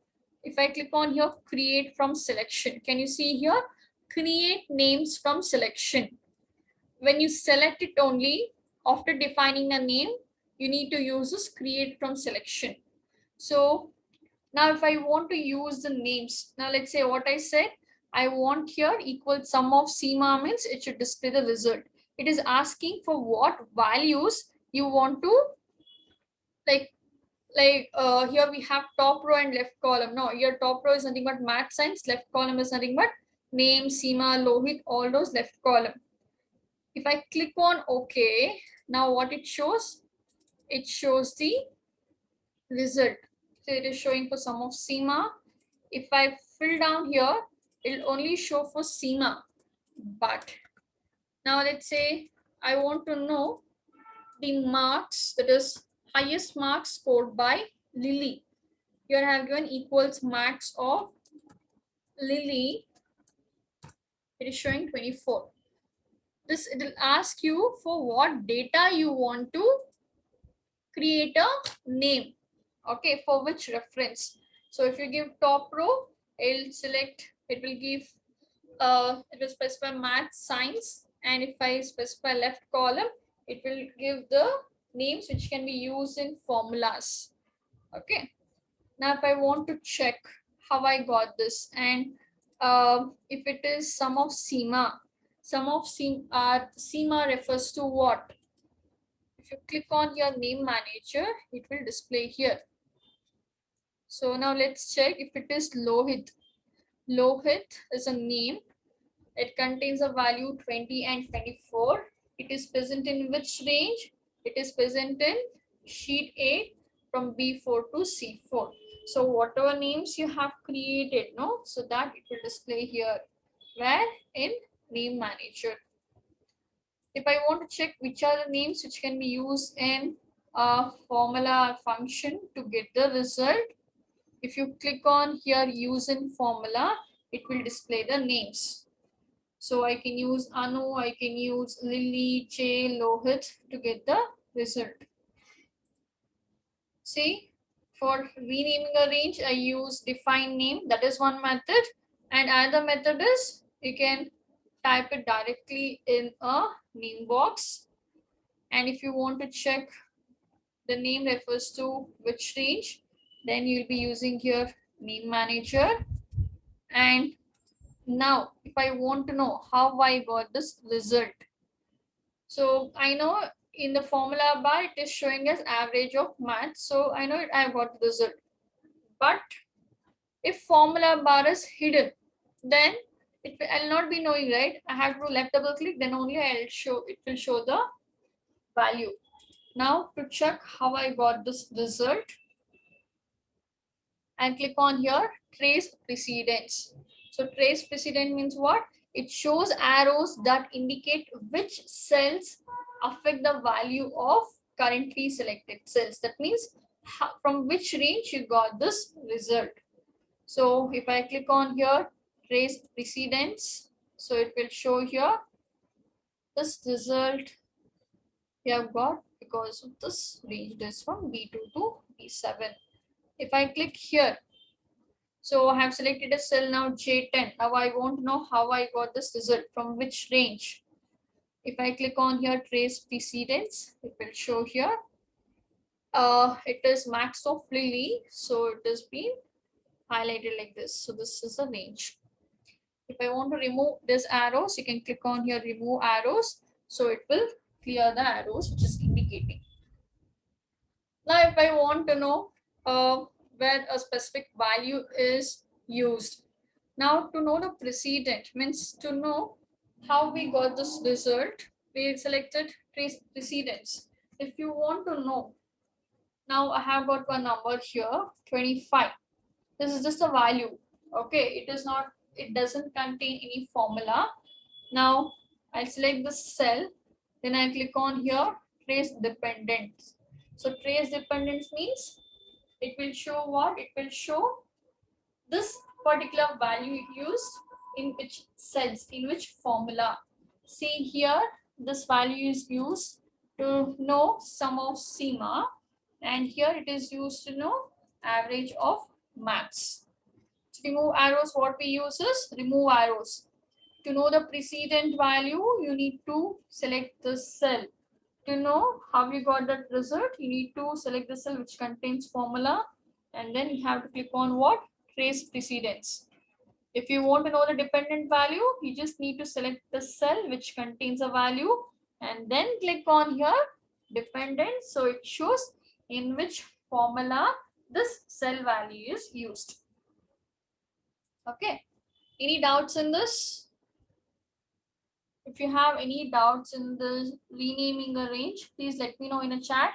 S1: if I click on here, create from selection, can you see here, create names from selection? When you select it only, after defining a name, you need to use this create from selection. So now if I want to use the names, now let's say what I said, I want here equal sum of CMA means it should display the result. It is asking for what values you want to like here we have top row and left column. No, your top row is nothing but math science, left column is nothing but name, Seema, Lohit, all those left column. If I click on OK, now what it shows? It shows the result. So it is showing for sum of Seema. If I fill down here, it will only show for Seema. But now let's say I want to know the marks, that is highest marks scored by Lily. Here I have given equals marks of Lily. It is showing 24. This, it will ask you for what data you want to create a name. Okay, for which reference. So if you give top row, it'll select, it will give it will specify math, science, and if I specify left column, it will give the names which can be used in formulas. Okay, now if I want to check how I got this, and if it is sum of Seema, Seema refers to what? If you click on your name manager, it will display here. So now let's check if it is Lohit. Lohit is a name. It contains a value 20 and 24. It is present in which range? It is present in sheet 8 from B4 to C4. So whatever names you have created, no, so that it will display here. Where? In name manager. If I want to check which are the names which can be used in a formula or function to get the result, if you click on here use in formula, it will display the names. So I can use Anu, I can use Lily, Jay, Lohit to get the result. See, for renaming a range, I use define name. That is one method. And another method is you can type it directly in a name box. And if you want to check the name refers to which range, then you'll be using here name manager. And now if I want to know how I got this result, so I know in the formula bar it is showing as average of maths, so I know I got the result. But if formula bar is hidden, then I'll not be knowing, right? I have to left double click, then only it will show the value. Now to check how I got this result, and click on here trace precedence. So trace precedent means what? It shows arrows that indicate which cells affect the value of currently selected cells. That means from which range you got this result. So if I click on here trace precedence, so it will show here this result we have got because of this range is from B2 to B7. If I click here, so I have selected a cell now J10. Now I want to know how I got this result, from which range. If I click on here trace precedence, it will show here. It is max of Lily, so it has been highlighted like this. So this is a range. If I want to remove this arrows, you can click on here remove arrows. So it will clear the arrows which is indicating. Now if I want to know where a specific value is used. Now to know the precedent means to know how we got this result, we selected trace precedence. If you want to know, Now I have got one number here, 25. This is just a value. Okay, it doesn't contain any formula. Now I select the cell, then I click on here, trace dependents. So trace dependents means it will show what? It will show this particular value it used in which cells, in which formula. See here, this value is used to know sum of sigma, and here it is used to know average of maths. To remove arrows, what we use is remove arrows. To know the precedent value, you need to select the cell. To know how you got that result, you need to select the cell which contains formula, and then you have to click on what? Trace precedence. If you want to know the dependent value, you just need to select the cell which contains a value and then click on here dependent. So it shows in which formula this cell value is used. Okay. Any doubts in this? If you have any doubts in the renaming a range, please let me know in a chat.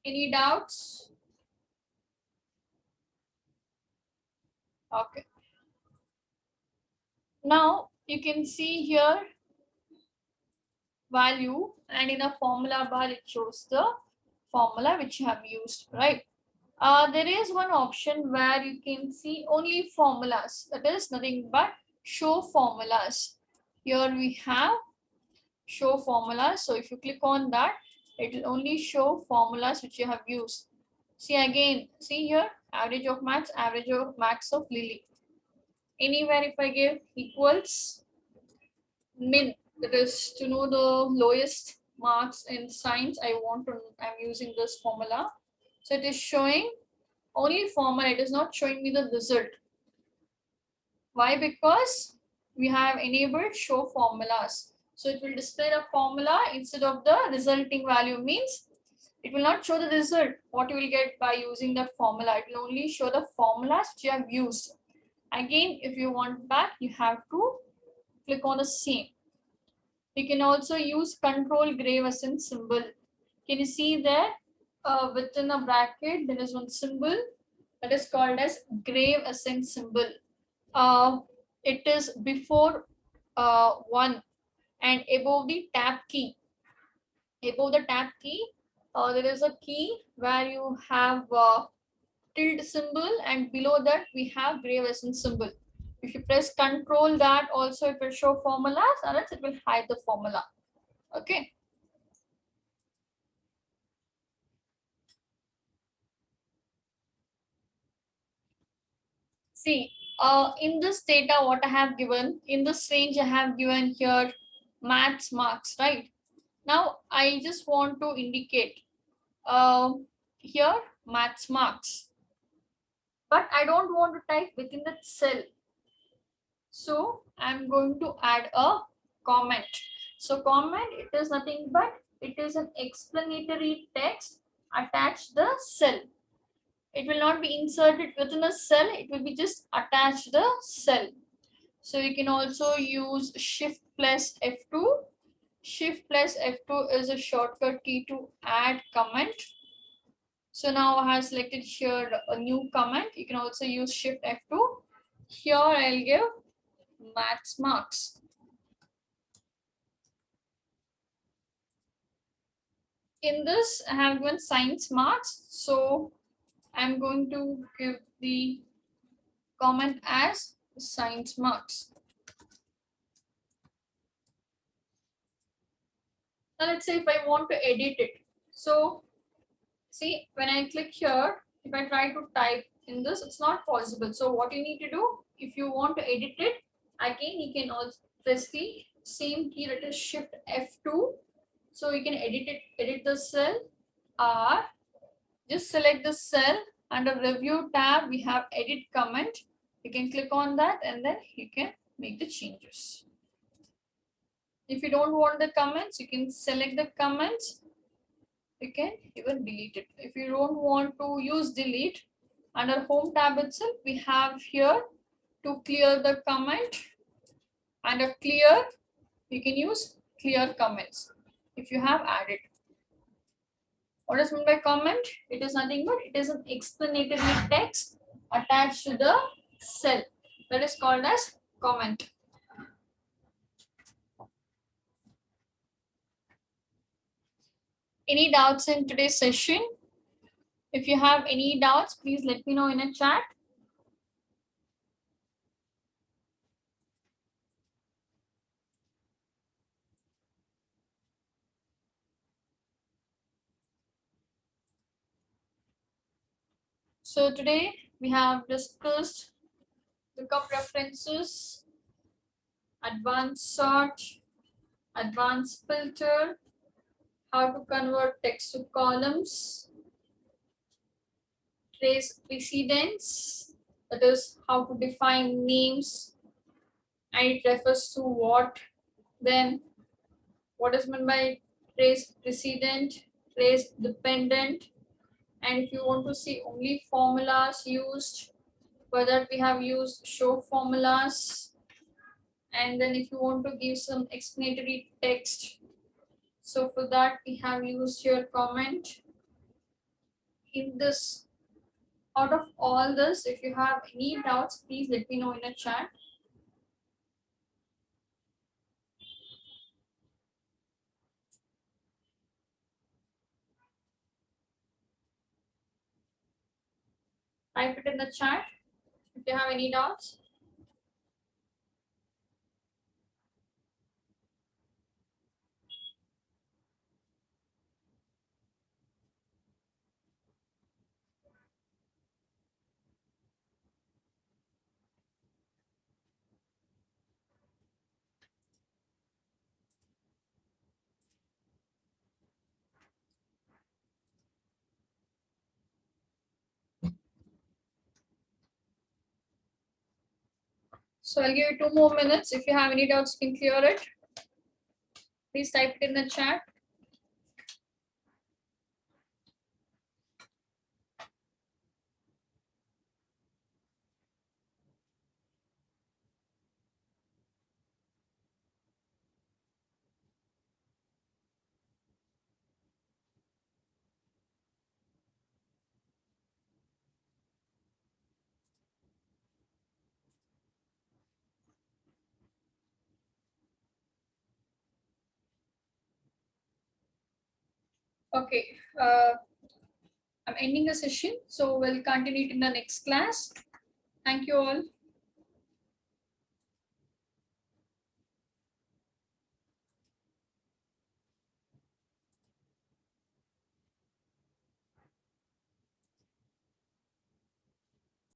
S1: Any doubts? Okay. Now you can see here value, and in a formula bar it shows the formula which you have used, right? There is one option where you can see only formulas, that is nothing but show formulas. Here we have show formulas. So if you click on that, it will only show formulas which you have used. See again, see here, average of max of Lily. Anywhere if I give equals min, that is to know the lowest marks in science, I'm using this formula. So it is showing only formula, it is not showing me the result. Why? Because we have enabled show formulas. So it will display the formula instead of the resulting value, means it will not show the result, what you will get by using the formula. It will only show the formulas which you have used. Again, if you want back, you have to click on the same. You can also use control grave ascent symbol. Can you see there? Within a bracket, there is one symbol that is called as grave ascent symbol. It is before 1 and above the tab key. Above the tab key, there is a key where you have tilde symbol, and below that we have grave ascent symbol. If you press control, that also it will show formulas, or else it will hide the formula. Okay. See, in this data, what I have given, in this range I have given here maths marks, right? Now, I just want to indicate here maths marks, but I don't want to type within the cell. So I'm going to add a comment. So comment, it is nothing but it is an explanatory text attached the cell. It will not be inserted within a cell, it will be just attached the cell. So you can also use Shift plus F2. Shift plus F2 is a shortcut key to add comment. So now I have selected here a new comment. You can also use Shift F2. Here I'll give maths marks. In this, I have given science marks. So I'm going to give the comment as science marks. Now let's say if I want to edit it. So see, when I click here, if I try to type in this, it's not possible. So what you need to do, if you want to edit it, again, you can also press the same key, that is Shift F2. So you can edit the cell, or just select the cell. Under review tab, we have edit comment. You can click on that and then you can make the changes. If you don't want the comments, you can select the comments. You can even delete it. If you don't want to use delete, under home tab itself, we have here to clear the comment. And a clear, you can use clear comments if you have added. What is meant by comment? It is nothing but it is an explanatory text attached to the cell. That is called as comment. Any doubts in today's session? If you have any doubts, please let me know in a chat. So today we have discussed lookup references, advanced sort, advanced filter, how to convert text to columns, trace precedence, that is how to define names, and it refers to what. Then what is meant by trace precedent, trace dependent, and if you want to see only formulas used, for that we have used show formulas. And then if you want to give some explanatory text, so for that we have used your comment. In this, out of all this, if you have any doubts, please let me know in a chat. Type it in the chat if you have any doubts. So I'll give you 2 more minutes. If you have any doubts, you can clear it. Please type it in the chat. Okay, I'm ending the session, so we'll continue it in the next class. Thank you all.